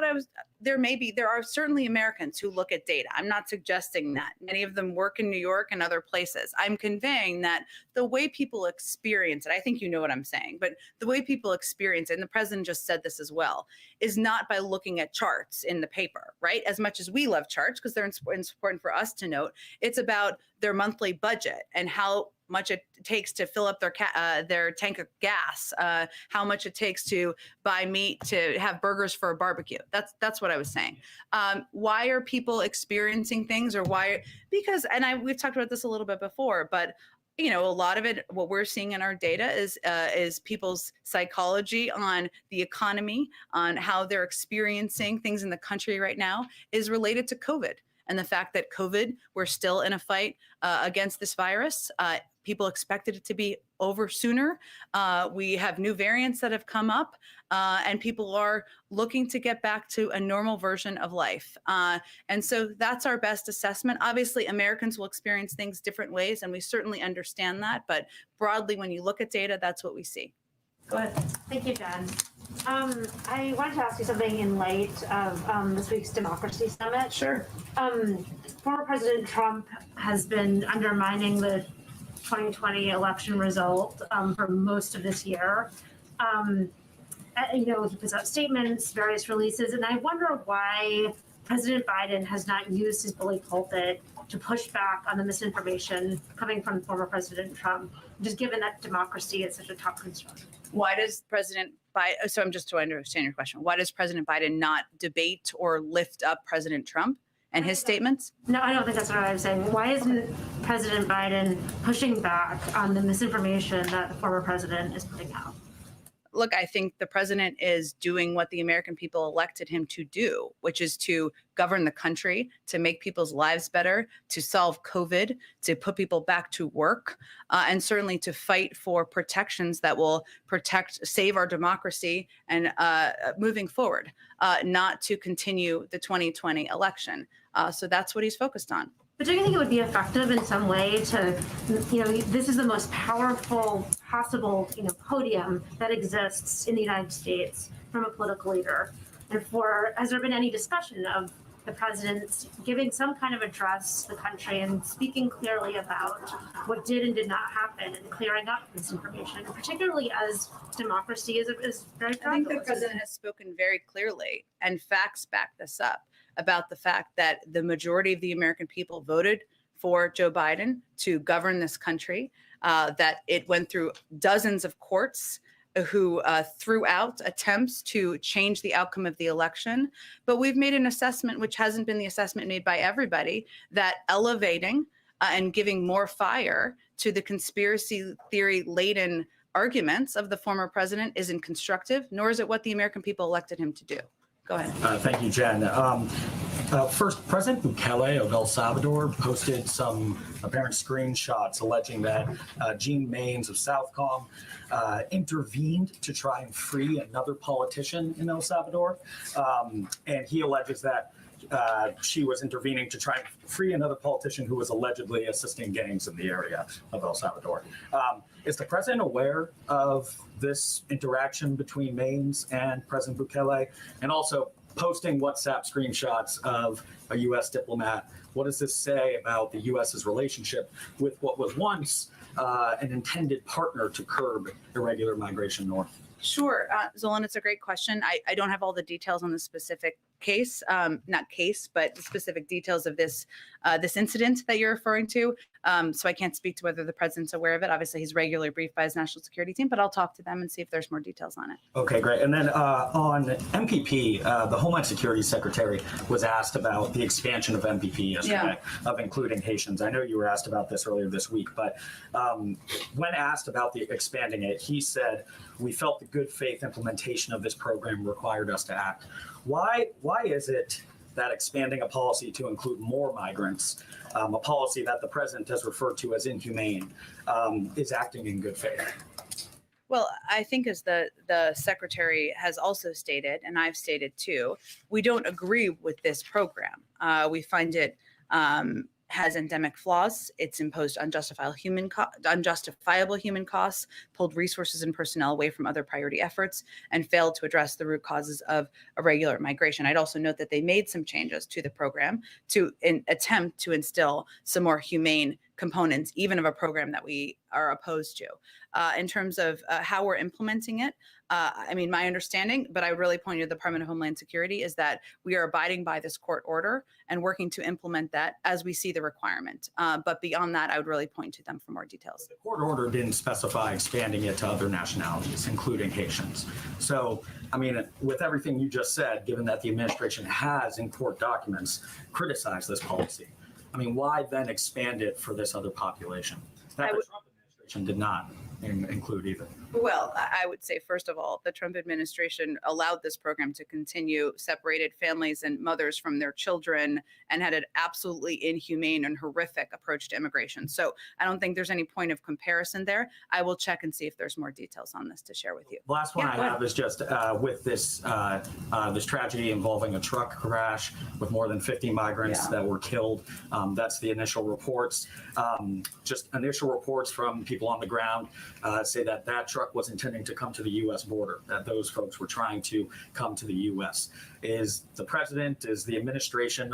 there are certainly Americans who look at data. I'm not suggesting that. Many of them work in New York and other places. I'm conveying that the way people experience it, I think you know what I'm saying, but the way people experience it, and the president just said this as well, is not by looking at charts in the paper, right? As much as we love charts, because they're important for us to note, it's about their monthly budget and how much it takes to fill up their tank of gas, how much it takes to buy meat, to have burgers for a barbecue. That's what I was saying. Why are people experiencing things, or why? Because, and we've talked about this a little bit before, but a lot of it, what we're seeing in our data is people's psychology on the economy, on how they're experiencing things in the country right now, is related to COVID. And the fact that COVID, we're still in a fight against this virus. People expected it to be over sooner. We have new variants that have come up, and people are looking to get back to a normal version of life. And so that's our best assessment. Obviously, Americans will experience things different ways, and we certainly understand that. But broadly, when you look at data, that's what we see. Go ahead. Thank you, Jen. I wanted to ask you something in light of this week's Democracy Summit. Sure. Former President Trump has been undermining the 2020 election result for most of this year. He puts out statements, various releases, and I wonder why President Biden has not used his bully pulpit to push back on the misinformation coming from former President Trump, just given that democracy is such a top concern. Why does President Biden, so I'm just to understand your question, why does President Biden not debate or lift up President Trump and his statements? No, I don't think that's what I was saying. Why isn't President Biden pushing back on the misinformation that the former president is putting out? Look, I think the president is doing what the American people elected him to do, which is to govern the country, to make people's lives better, to solve COVID, to put people back to work, and certainly to fight for protections that will save our democracy and moving forward, not to continue the 2020 election. So that's what he's focused on. But do you think it would be effective in some way to, this is the most powerful possible, podium that exists in the United States from a political leader? And has there been any discussion of the president giving some kind of address to the country and speaking clearly about what did and did not happen and clearing up misinformation, particularly as democracy is very fragile? I think the president has spoken very clearly, and facts back this up, about the fact that the majority of the American people voted for Joe Biden to govern this country. that it went through dozens of courts who threw out attempts to change the outcome of the election. But we've made an assessment, which hasn't been the assessment made by everybody, that elevating and giving more fire to the conspiracy theory laden arguments of the former president isn't constructive, nor is it what the American people elected him to do. Go ahead. Thank you, Jen. First, President Bukele of El Salvador posted some apparent screenshots alleging that Jean Maynes of Southcom intervened to try and free another politician in El Salvador. And he alleges that she was intervening to try and free another politician who was allegedly assisting gangs in the area of El Salvador. Is the president aware of this interaction between Maynes and President Bukele, and also posting WhatsApp screenshots of a U.S. diplomat? What does this say about the U.S.'s relationship with what was once an intended partner to curb irregular migration north? Sure, Zolan, it's a great question. I don't have all the details on the specific case, not case, but the specific details of this incident that you're referring to. So I can't speak to whether the president's aware of it. Obviously, he's regularly briefed by his national security team, but I'll talk to them and see if there's more details on it. Okay, great. And then on MPP, the Homeland Security Secretary was asked about the expansion of MPP yesterday, of including Haitians. I know you were asked about this earlier this week, but when asked about the expanding it, he said, "We felt the good faith implementation of this program required us to act." Why is it that expanding a policy to include more migrants, a policy that the president has referred to as inhumane, is acting in good faith? Well, I think as the secretary has also stated, and I've stated too, we don't agree with this program. We find it has endemic flaws. It's imposed unjustifiable human costs, pulled resources and personnel away from other priority efforts, and failed to address the root causes of irregular migration. I'd also note that they made some changes to the program to attempt to instill some more humane components, even of a program that we are opposed to. In terms of how we're implementing it, I mean, my understanding, but I really point you to the Department of Homeland Security, is that we are abiding by this court order and working to implement that as we see the requirement. But beyond that, I would really point to them for more details. The court order didn't specify expanding it to other nationalities, including Haitians. So, I mean, with everything you just said, given that the administration has in court documents criticized this policy, I mean, why then expand it for this other population that the Trump administration did not include either? Well, I would say, first of all, the Trump administration allowed this program to continue, separated families and mothers from their children, and had an absolutely inhumane and horrific approach to immigration. So I don't think there's any point of comparison there. I will check and see if there's more details on this to share with you. The last one I have is just with this this tragedy involving a truck crash with more than 50 migrants that were killed. That's the initial reports. Just initial reports from people on the ground say that truck was intending to come to the U.S. border, that those folks were trying to come to the U.S. Is the president, is the administration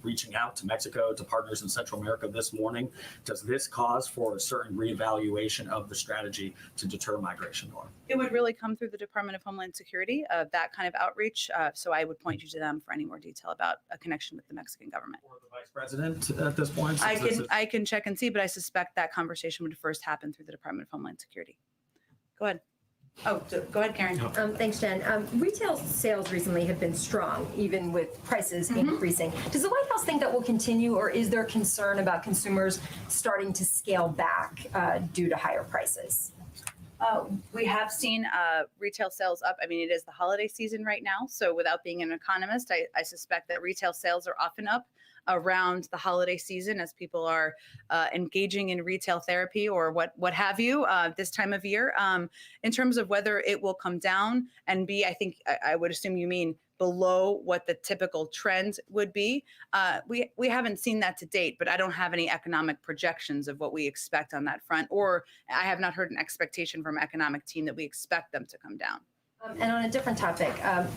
reaching out to Mexico, to partners in Central America this morning? Does this cause for a certain reevaluation of the strategy to deter migration north? It would really come through the Department of Homeland Security, that kind of outreach. So I would point you to them for any more detail about a connection with the Mexican government. Or the vice president at this point? I can check and see, but I suspect that conversation would first happen through the Department of Homeland Security. Go ahead. Oh, go ahead, Karen. Thanks, Jen. Retail sales recently have been strong, even with prices increasing. Does the White House think that will continue, or is there concern about consumers starting to scale back due to higher prices? We have seen retail sales up. I mean, it is the holiday season right now. So without being an economist, I suspect that retail sales are often up around the holiday season as people are engaging in retail therapy or what have you this time of year. In terms of whether it will come down and be, I think I would assume you mean below what the typical trend would be. We haven't seen that to date, but I don't have any economic projections of what we expect on that front, or I have not heard an expectation from economic team that we expect them to come down. And on a different topic,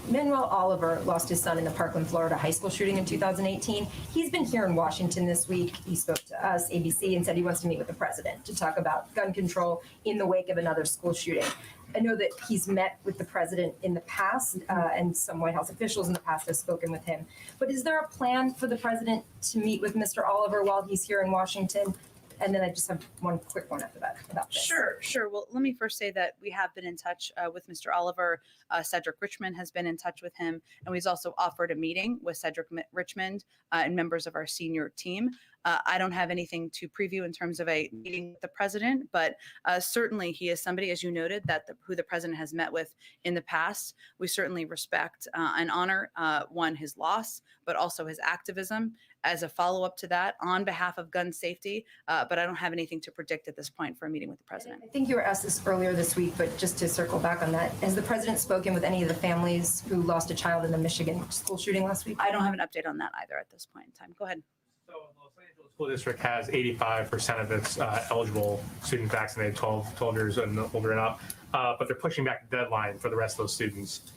Manuel Oliver lost his son in the Parkland, Florida high school shooting in 2018. He's been here in Washington this week. He spoke to us, ABC, and said he wants to meet with the president to talk about gun control in the wake of another school shooting. I know that he's met with the president in the past, and some White House officials in the past have spoken with him. But is there a plan for the president to meet with Mr. Oliver while he's here in Washington? And then I just have one quick one after that about this. Sure. Well, let me first say that we have been in touch with Mr. Oliver. Cedric Richmond has been in touch with him, and we've also offered a meeting with Cedric Richmond and members of our senior team. I don't have anything to preview in terms of a meeting with the president, but certainly he is somebody, as you noted, who the president has met with in the past. We certainly respect and honor, his loss, but also his activism as a follow-up to that on behalf of gun safety. But I don't have anything to predict at this point for a meeting with the president. I think you were asked this earlier this week, but just to circle back on that, has the president spoken with any of the families who lost a child in the Michigan school shooting last week? I don't have an update on that either at this point in time. Go ahead. So Los Angeles School District has 85% of its eligible students vaccinated, 12 years and older and up, but they're pushing back the deadline for the rest of those students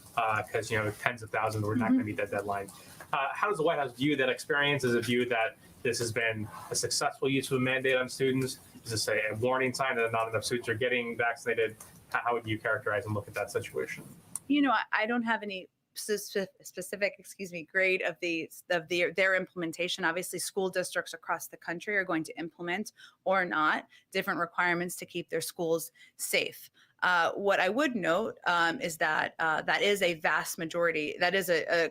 because tens of thousands were not going to meet that deadline. How does the White House view that experience? Is it viewed that this has been a successful use of a mandate on students? Is this a warning sign that not enough students are getting vaccinated? How would you characterize and look at that situation? I don't have any specific grade of their implementation. Obviously, school districts across the country are going to implement or not different requirements to keep their schools safe. What I would note is that that is a vast majority. That is a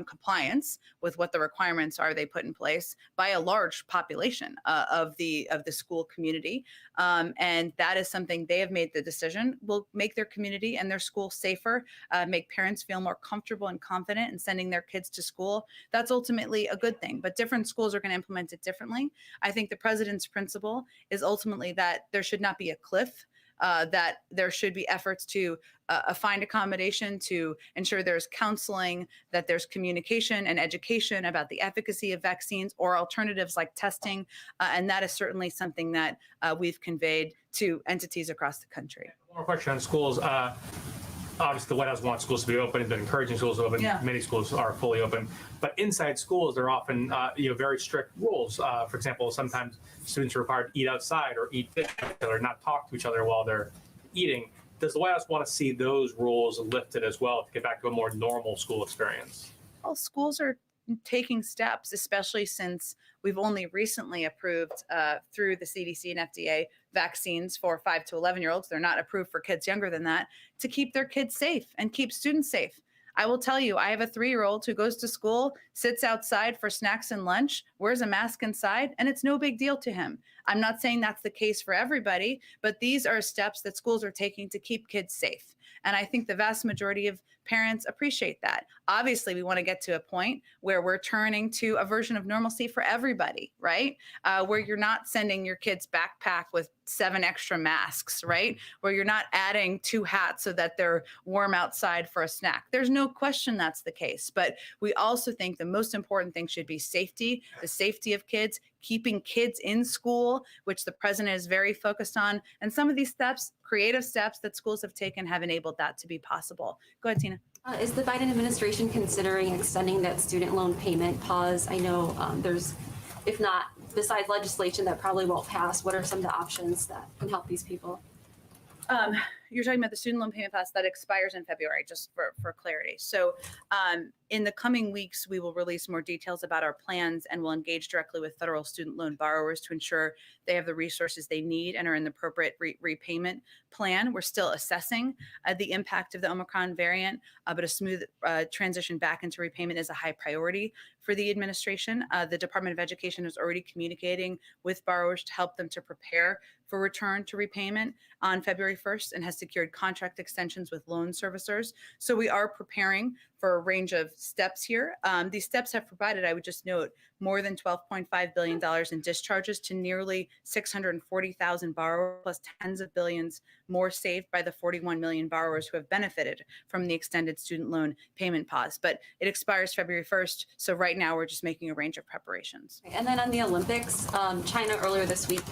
compliance with what the requirements are they put in place by a large population of the school community, and that is something they have made the decision will make their community and their school safer, make parents feel more comfortable and confident in sending their kids to school. That's ultimately a good thing, but different schools are going to implement it differently. I think the president's principle is ultimately that there should not be a cliff. That there should be efforts to find accommodation, to ensure there's counseling, that there's communication and education about the efficacy of vaccines or alternatives like testing. And that is certainly something that we've conveyed to entities across the country. One more question on schools. Obviously, the White House wants schools to be open. It's been encouraging schools to open. Yeah. Many schools are fully open. But inside schools, there are often very strict rules. For example, sometimes students are required to eat outside or eat with each other, not talk to each other while they're eating. Does the White House want to see those rules lifted as well to get back to a more normal school experience? Well, schools are taking steps, especially since we've only recently approved through the CDC and FDA vaccines for 5 to 11-year-olds. They're not approved for kids younger than that, to keep their kids safe and keep students safe. I will tell you, I have a 3-year-old who goes to school, sits outside for snacks and lunch, wears a mask inside, and it's no big deal to him. I'm not saying that's the case for everybody, but these are steps that schools are taking to keep kids safe. And I think the vast majority of parents appreciate that. Obviously, we want to get to a point where we're turning to a version of normalcy for everybody, right? Where you're not sending your kids backpack with 7 extra masks, right? Where you're not adding 2 hats so that they're warm outside for a snack. There's no question that's the case. But we also think the most important thing should be safety, the safety of kids, keeping kids in school, which the president is very focused on. And some of these steps, creative steps that schools have taken, have enabled that to be possible. Go ahead, Tina. Is the Biden administration considering extending that student loan payment pause? I know there's, if not, besides legislation that probably won't pass, what are some of the options that can help these people? You're talking about the student loan payment pass that expires in February, just for clarity. So in the coming weeks, we will release more details about our plans, and we'll engage directly with federal student loan borrowers to ensure they have the resources they need and are in the appropriate repayment plan. We're still assessing the impact of the Omicron variant, but a smooth transition back into repayment is a high priority for the administration. The Department of Education is already communicating with borrowers to help them to prepare for return to repayment on February 1st and has secured contract extensions with loan servicers. So we are preparing for a range of steps here. These steps have provided, I would just note, more than $12.5 billion in discharges to nearly 640,000 borrowers, plus tens of billions more saved by the 41 million borrowers who have benefited from the extended student loan payment pause. But it expires February 1st. So right now we're just making a range of preparations. And then on the Olympics, China earlier this week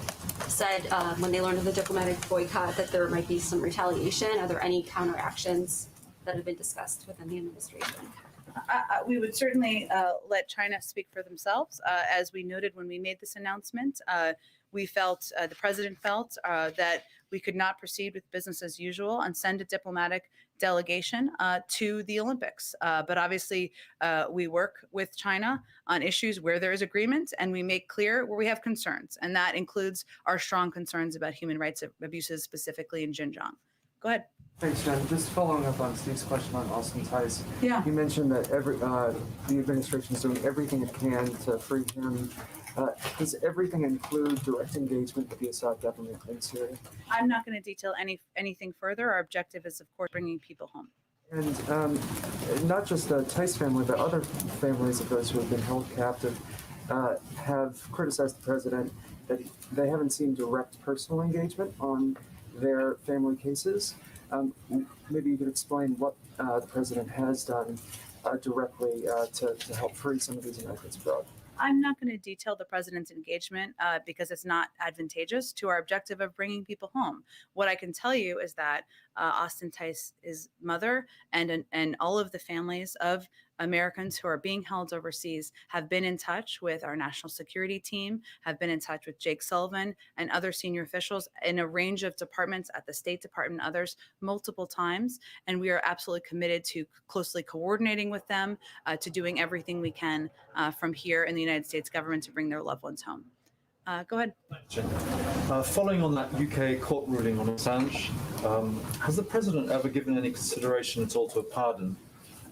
said when they learned of the diplomatic boycott that there might be some retaliation. Are there any counteractions that have been discussed within the administration? We would certainly let China speak for themselves. As we noted when we made this announcement, we felt, the president felt that we could not proceed with business as usual and send a diplomatic delegation to the Olympics. But obviously, we work with China on issues where there is agreement, and we make clear where we have concerns. And that includes our strong concerns about human rights abuses, specifically in Xinjiang. Go ahead. Thanks, Jen. Just following up on Steve's question on Austin Tice. Yeah. You mentioned that the administration is doing everything it can to free him. Does everything include direct engagement with the Assad government in Syria? I'm not going to detail anything further. Our objective is, of course, bringing people home. And not just the Tice family, but other families of those who have been held captive have criticized the president that they haven't seen direct personal engagement on their family cases. Maybe you could explain what the president has done directly to help free some of these Americans abroad. I'm not going to detail the president's engagement because it's not advantageous to our objective of bringing people home. What I can tell you is that Austin Tice's mother and all of the families of Americans who are being held overseas have been in touch with our national security team, have been in touch with Jake Sullivan and other senior officials in a range of departments at the State Department and others multiple times. And we are absolutely committed to closely coordinating with them, to doing everything we can from here in the United States government to bring their loved ones home. Go ahead. Following on that UK court ruling on Assange, has the president ever given any consideration at all to a pardon?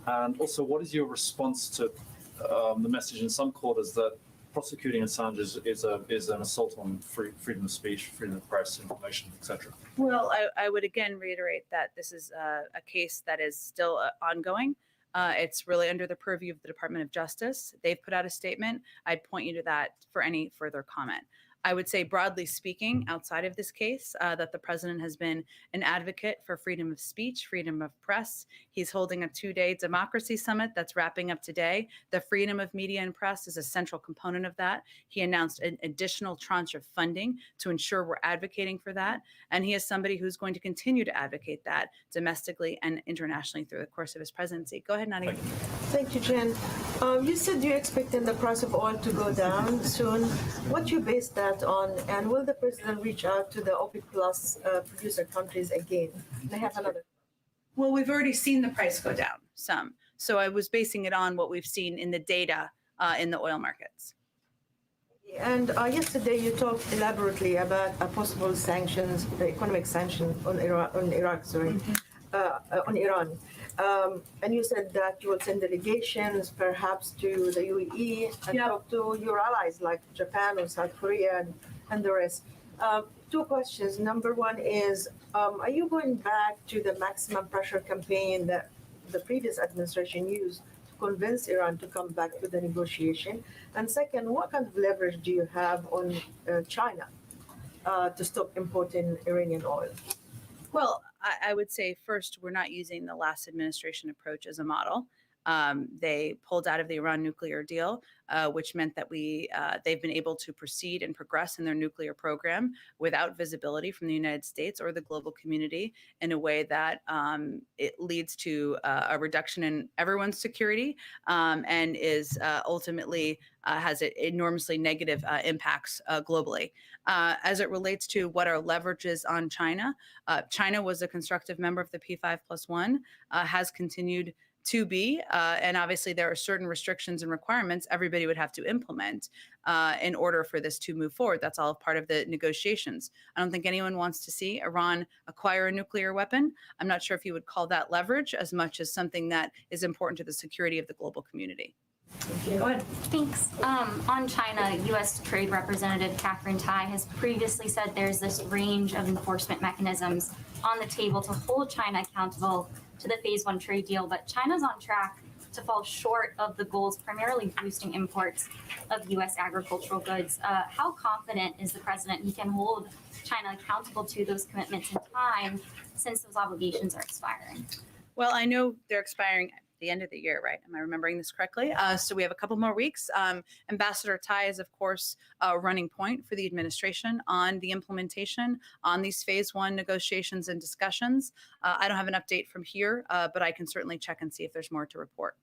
And also, what is your response to the message in some quarters that prosecuting Assange is an assault on freedom of speech, freedom of press, information, etc.? Well, I would again reiterate that this is a case that is still ongoing. It's really under the purview of the Department of Justice. They've put out a statement. I'd point you to that for any further comment. I would say, broadly speaking, outside of this case, that the president has been an advocate for freedom of speech, freedom of press. He's holding a 2-day democracy summit that's wrapping up today. The freedom of media and press is a central component of that. He announced an additional tranche of funding to ensure we're advocating for that. And he is somebody who's going to continue to advocate that domestically and internationally through the course of his presidency. Go ahead, Nadia. Thank you, Jen. You said you're expecting the price of oil to go down soon. What do you base that on, and will the president reach out to the OPEC Plus producer countries again? I have another. Well, we've already seen the price go down some. So I was basing it on what we've seen in the data in the oil markets. And yesterday you talked elaborately about a possible sanctions, economic sanctions on Iran. And you said that you will send delegations perhaps to the UAE and talk to your allies like Japan or South Korea and the rest. 2 questions. Number one is, are you going back to the maximum pressure campaign that the previous administration used to convince Iran to come back to the negotiation? And second, what kind of leverage do you have on China to stop importing Iranian oil? Well, I would say first, we're not using the last administration approach as a model. They pulled out of the Iran nuclear deal, which meant that they've been able to proceed and progress in their nuclear program without visibility from the United States or the global community in a way that it leads to a reduction in everyone's security and is ultimately has enormously negative impacts globally. As it relates to what our leverage is on China, China was a constructive member of the P5+1, has continued to be, and obviously there are certain restrictions and requirements everybody would have to implement in order for this to move forward. That's all part of the negotiations. I don't think anyone wants to see Iran acquire a nuclear weapon. I'm not sure if you would call that leverage as much as something that is important to the security of the global community. Go ahead. Thanks. On China, U.S. Trade Representative Catherine Tai has previously said there's this range of enforcement mechanisms on the table to hold China accountable to the Phase 1 trade deal, but China's on track to fall short of the goals, primarily boosting imports of U.S. agricultural goods. How confident is the president he can hold China accountable to those commitments in time, since those obligations are expiring? Well, I know they're expiring at the end of the year, right? Am I remembering this correctly? So we have a couple more weeks. Ambassador Tai is, of course, a running point for the administration on the implementation on these Phase 1 negotiations and discussions. I don't have an update from here, but I can certainly check and see if there's more to report.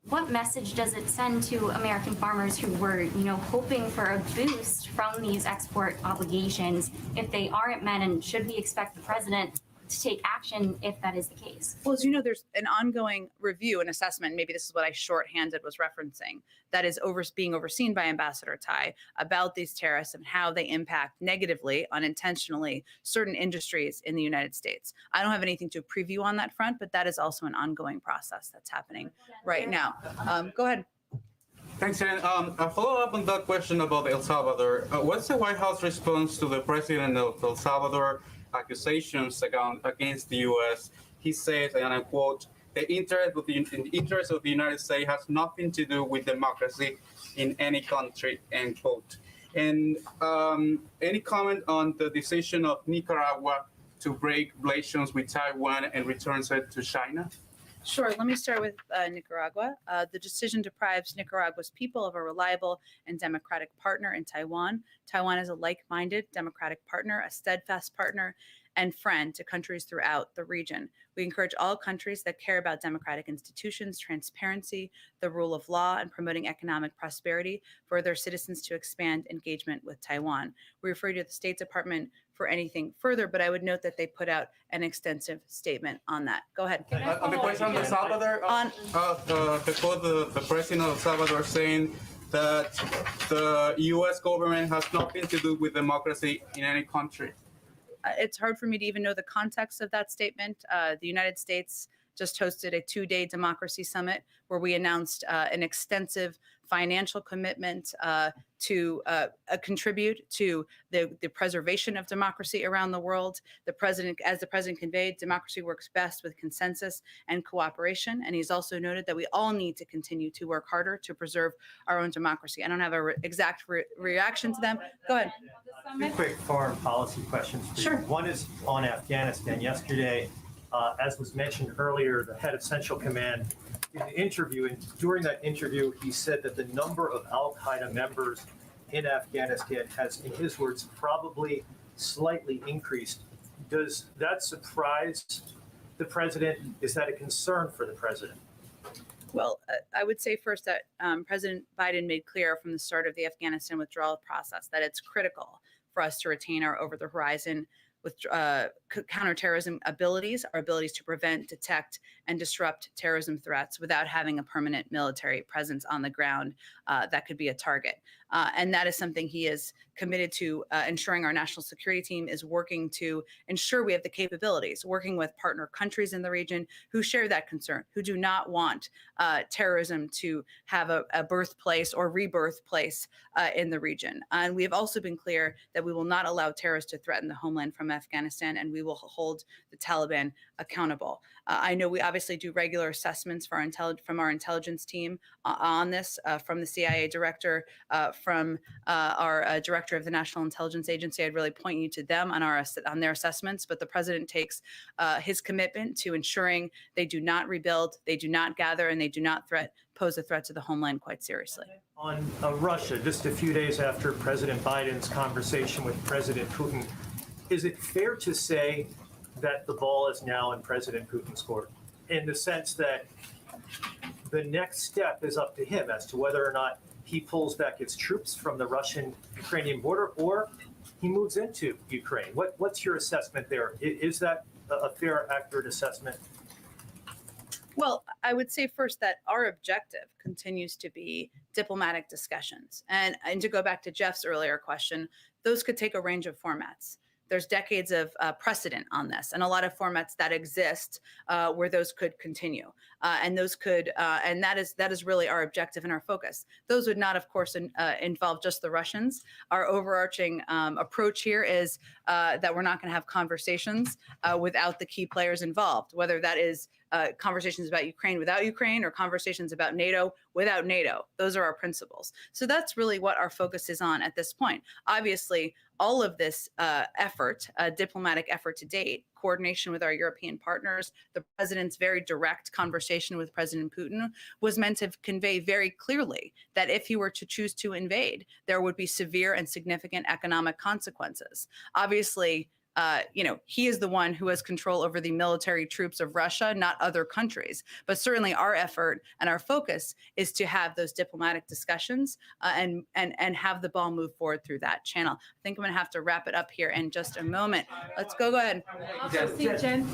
What message does it send to American farmers who were, hoping for a boost from these export obligations if they aren't met, and should we expect the president to take action if that is the case? Well, as you know, there's an ongoing review and assessment. Maybe this is what I shorthanded was referencing. That is being overseen by Ambassador Tai about these tariffs and how they impact negatively, unintentionally, certain industries in the United States. I don't have anything to preview on that front, but that is also an ongoing process that's happening right now. Go ahead. Thanks, Jen. A follow-up on that question about El Salvador. What's the White House response to the president of El Salvador accusations against the U.S.? He says, and I quote, the interest of the United States has nothing to do with democracy in any country, end quote. And any comment on the decision of Nicaragua to break relations with Taiwan and return it to China? Sure. Let me start with Nicaragua. The decision deprives Nicaragua's people of a reliable and democratic partner in Taiwan. Taiwan is a like-minded democratic partner, a steadfast partner, and friend to countries throughout the region. We encourage all countries that care about democratic institutions, transparency, the rule of law, and promoting economic prosperity for their citizens to expand engagement with Taiwan. We refer you to the State Department for anything further, but I would note that they put out an extensive statement on that. Go ahead. On the question of El Salvador, the president of El Salvador saying that the U.S. government has nothing to do with democracy in any country. It's hard for me to even know the context of that statement. The United States just hosted a 2-day democracy summit where we announced an extensive financial commitment to contribute to the preservation of democracy around the world. As the president conveyed, democracy works best with consensus and cooperation. And he's also noted that we all need to continue to work harder to preserve our own democracy. I don't have an exact reaction to them. Go ahead. Two quick foreign policy questions for you. One is on Afghanistan. Yesterday, as was mentioned earlier, the head of Central Command in the interview, and during that interview, he said that the number of Al-Qaeda members in Afghanistan has, in his words, probably slightly increased. Does that surprise the president? Is that a concern for the president? Well, I would say first that President Biden made clear from the start of the Afghanistan withdrawal process that it's critical for us to retain our over-the-horizon with counterterrorism abilities, our abilities to prevent, detect, and disrupt terrorism threats without having a permanent military presence on the ground that could be a target. And that is something he is committed to ensuring. Our national security team is working to ensure we have the capabilities, working with partner countries in the region who share that concern, who do not want terrorism to have a birthplace or rebirth place in the region. And we have also been clear that we will not allow terrorists to threaten the homeland from Afghanistan, and we will hold the Taliban accountable. I know we obviously do regular assessments for from our intelligence team on this, from the CIA director, from our director of the National Intelligence Agency. I'd really point you to them on their assessments. But the president takes his commitment to ensuring they do not rebuild, they do not gather, and they do not pose a threat to the homeland quite seriously. On Russia, just a few days after President Biden's conversation with President Putin, is it fair to say that the ball is now in President Putin's court, in the sense that the next step is up to him as to whether or not he pulls back its troops from the Russian-Ukrainian border or he moves into Ukraine? What's your assessment there? Is that a fair, accurate assessment? Well, I would say first that our objective continues to be diplomatic discussions. And to go back to Jeff's earlier question, those could take a range of formats. There's decades of precedent on this, and a lot of formats that exist where those could continue, and that is really our objective and our focus. Those would not, of course, involve just the Russians. Our overarching approach here is that we're not going to have conversations without the key players involved, whether that is conversations about Ukraine without Ukraine or conversations about NATO without NATO. Those are our principles. So that's really what our focus is on at this point. Obviously, all of this diplomatic effort to date, coordination with our European partners, the president's very direct conversation with President Putin was meant to convey very clearly that if he were to choose to invade, there would be severe and significant economic consequences. Obviously, he is the one who has control over the military troops of Russia, not other countries. But certainly our effort and our focus is to have those diplomatic discussions and have the ball move forward through that channel. I think I'm going to have to wrap it up here in just a moment. Let's go ahead. Thank you, Jen.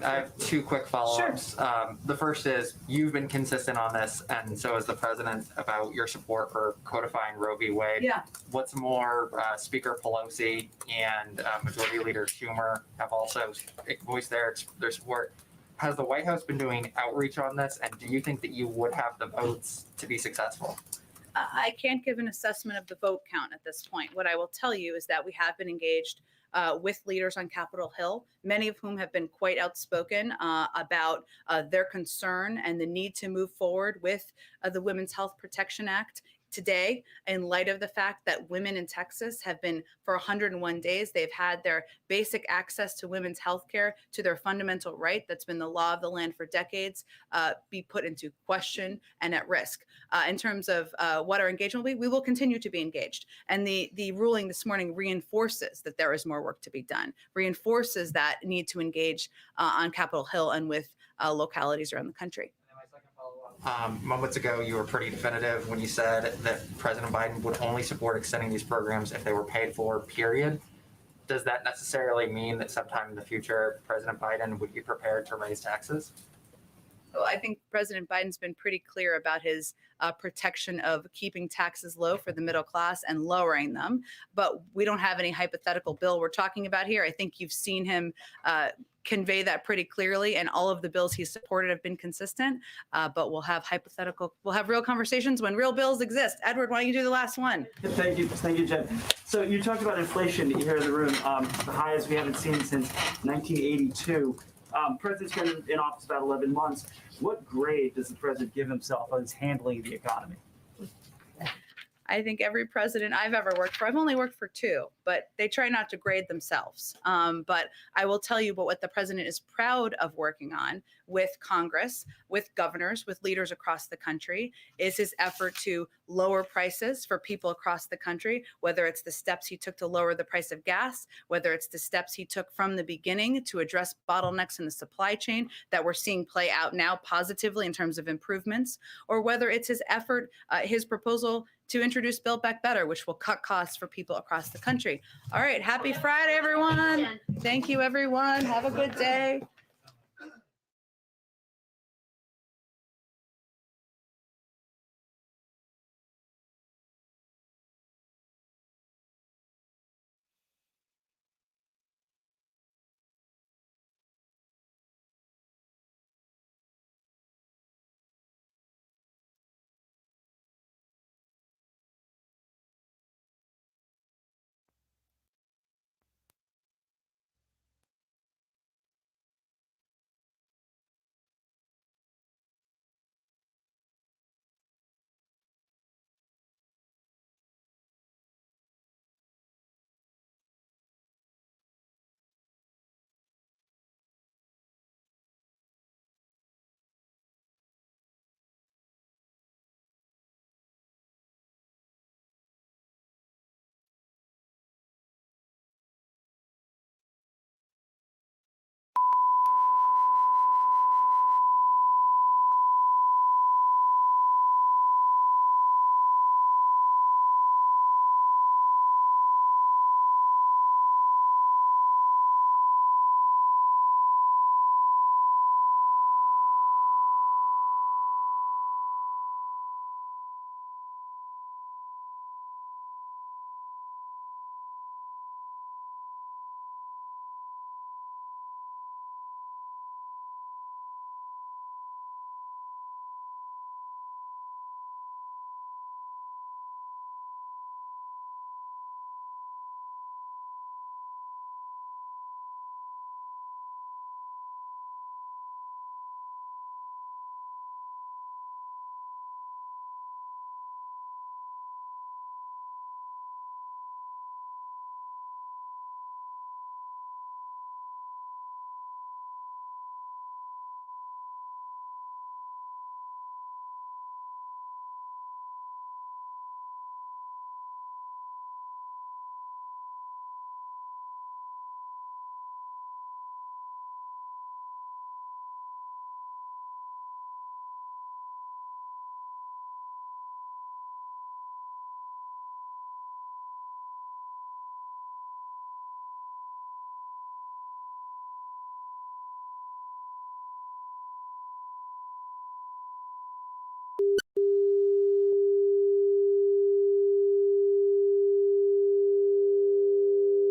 I have two quick follow-ups. Sure. The first is you've been consistent on this, and so has the president, about your support for codifying Roe v. Wade. Yeah. What's more, Speaker Pelosi and Majority Leader Schumer have also voiced their support. Has the White House been doing outreach on this, and do you think that you would have the votes to be successful? I can't give an assessment of the vote count at this point. What I will tell you is that we have been engaged with leaders on Capitol Hill, many of whom have been quite outspoken about their concern and the need to move forward with the Women's Health Protection Act. Today, in light of the fact that women in Texas have been, for 101 days, they've had their basic access to women's health care, to their fundamental right that's been the law of the land for decades, be put into question and at risk. In terms of what our engagement will be, we will continue to be engaged. And the ruling this morning reinforces that there is more work to be done, reinforces that need to engage on Capitol Hill and with localities around the country. Moments ago, you were pretty definitive when you said that President Biden would only support extending these programs if they were paid for, period. Does that necessarily mean that sometime in the future, President Biden would be prepared to raise taxes? Well, I think President Biden's been pretty clear about his protection of keeping taxes low for the middle class and lowering them. But we don't have any hypothetical bill we're talking about here. I think you've seen him convey that pretty clearly, and all of the bills he's supported have been consistent. But we'll have real conversations when real bills exist. Edward, why don't you do the last one? Thank you, Jen. So you talked about inflation here in the room, the highest we haven't seen since 1982. President's been in office about 11 months. What grade does the president give himself on his handling of the economy? I think every president I've ever worked for, I've only worked for two, but they try not to grade themselves. But I will tell you what the president is proud of working on with Congress, with governors, with leaders across the country, is his effort to lower prices for people across the country, whether it's the steps he took to lower the price of gas, whether it's the steps he took from the beginning to address bottlenecks in the supply chain that we're seeing play out now positively in terms of improvements, or whether it's his effort, his proposal to introduce Build Back Better, which will cut costs for people across the country. All right, happy Friday, everyone. Thank you, everyone. Have a good day.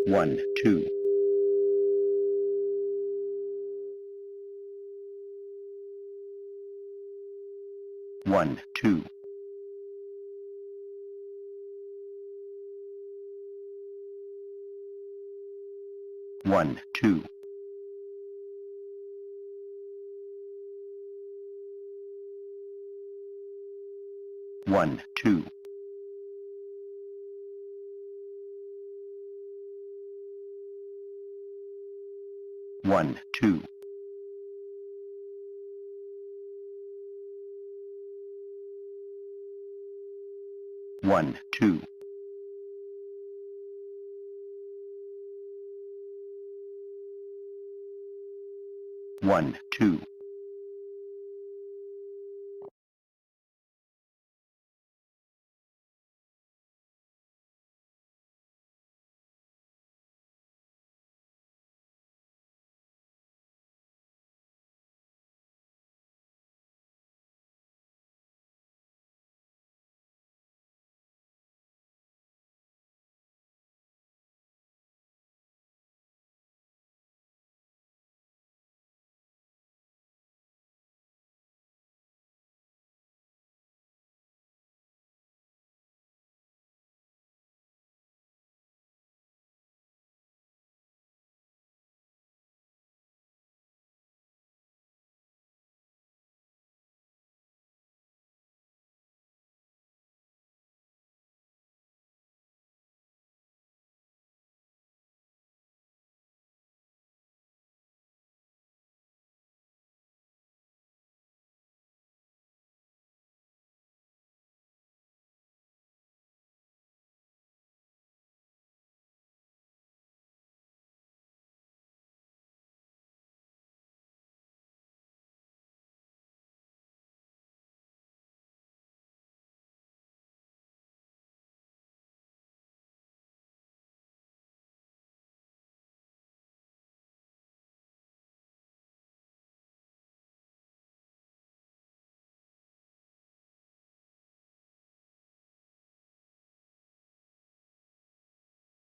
1, 2. 1, 2. 1, 2. 1, 2. 1, 2. 1, 2. 1, 2.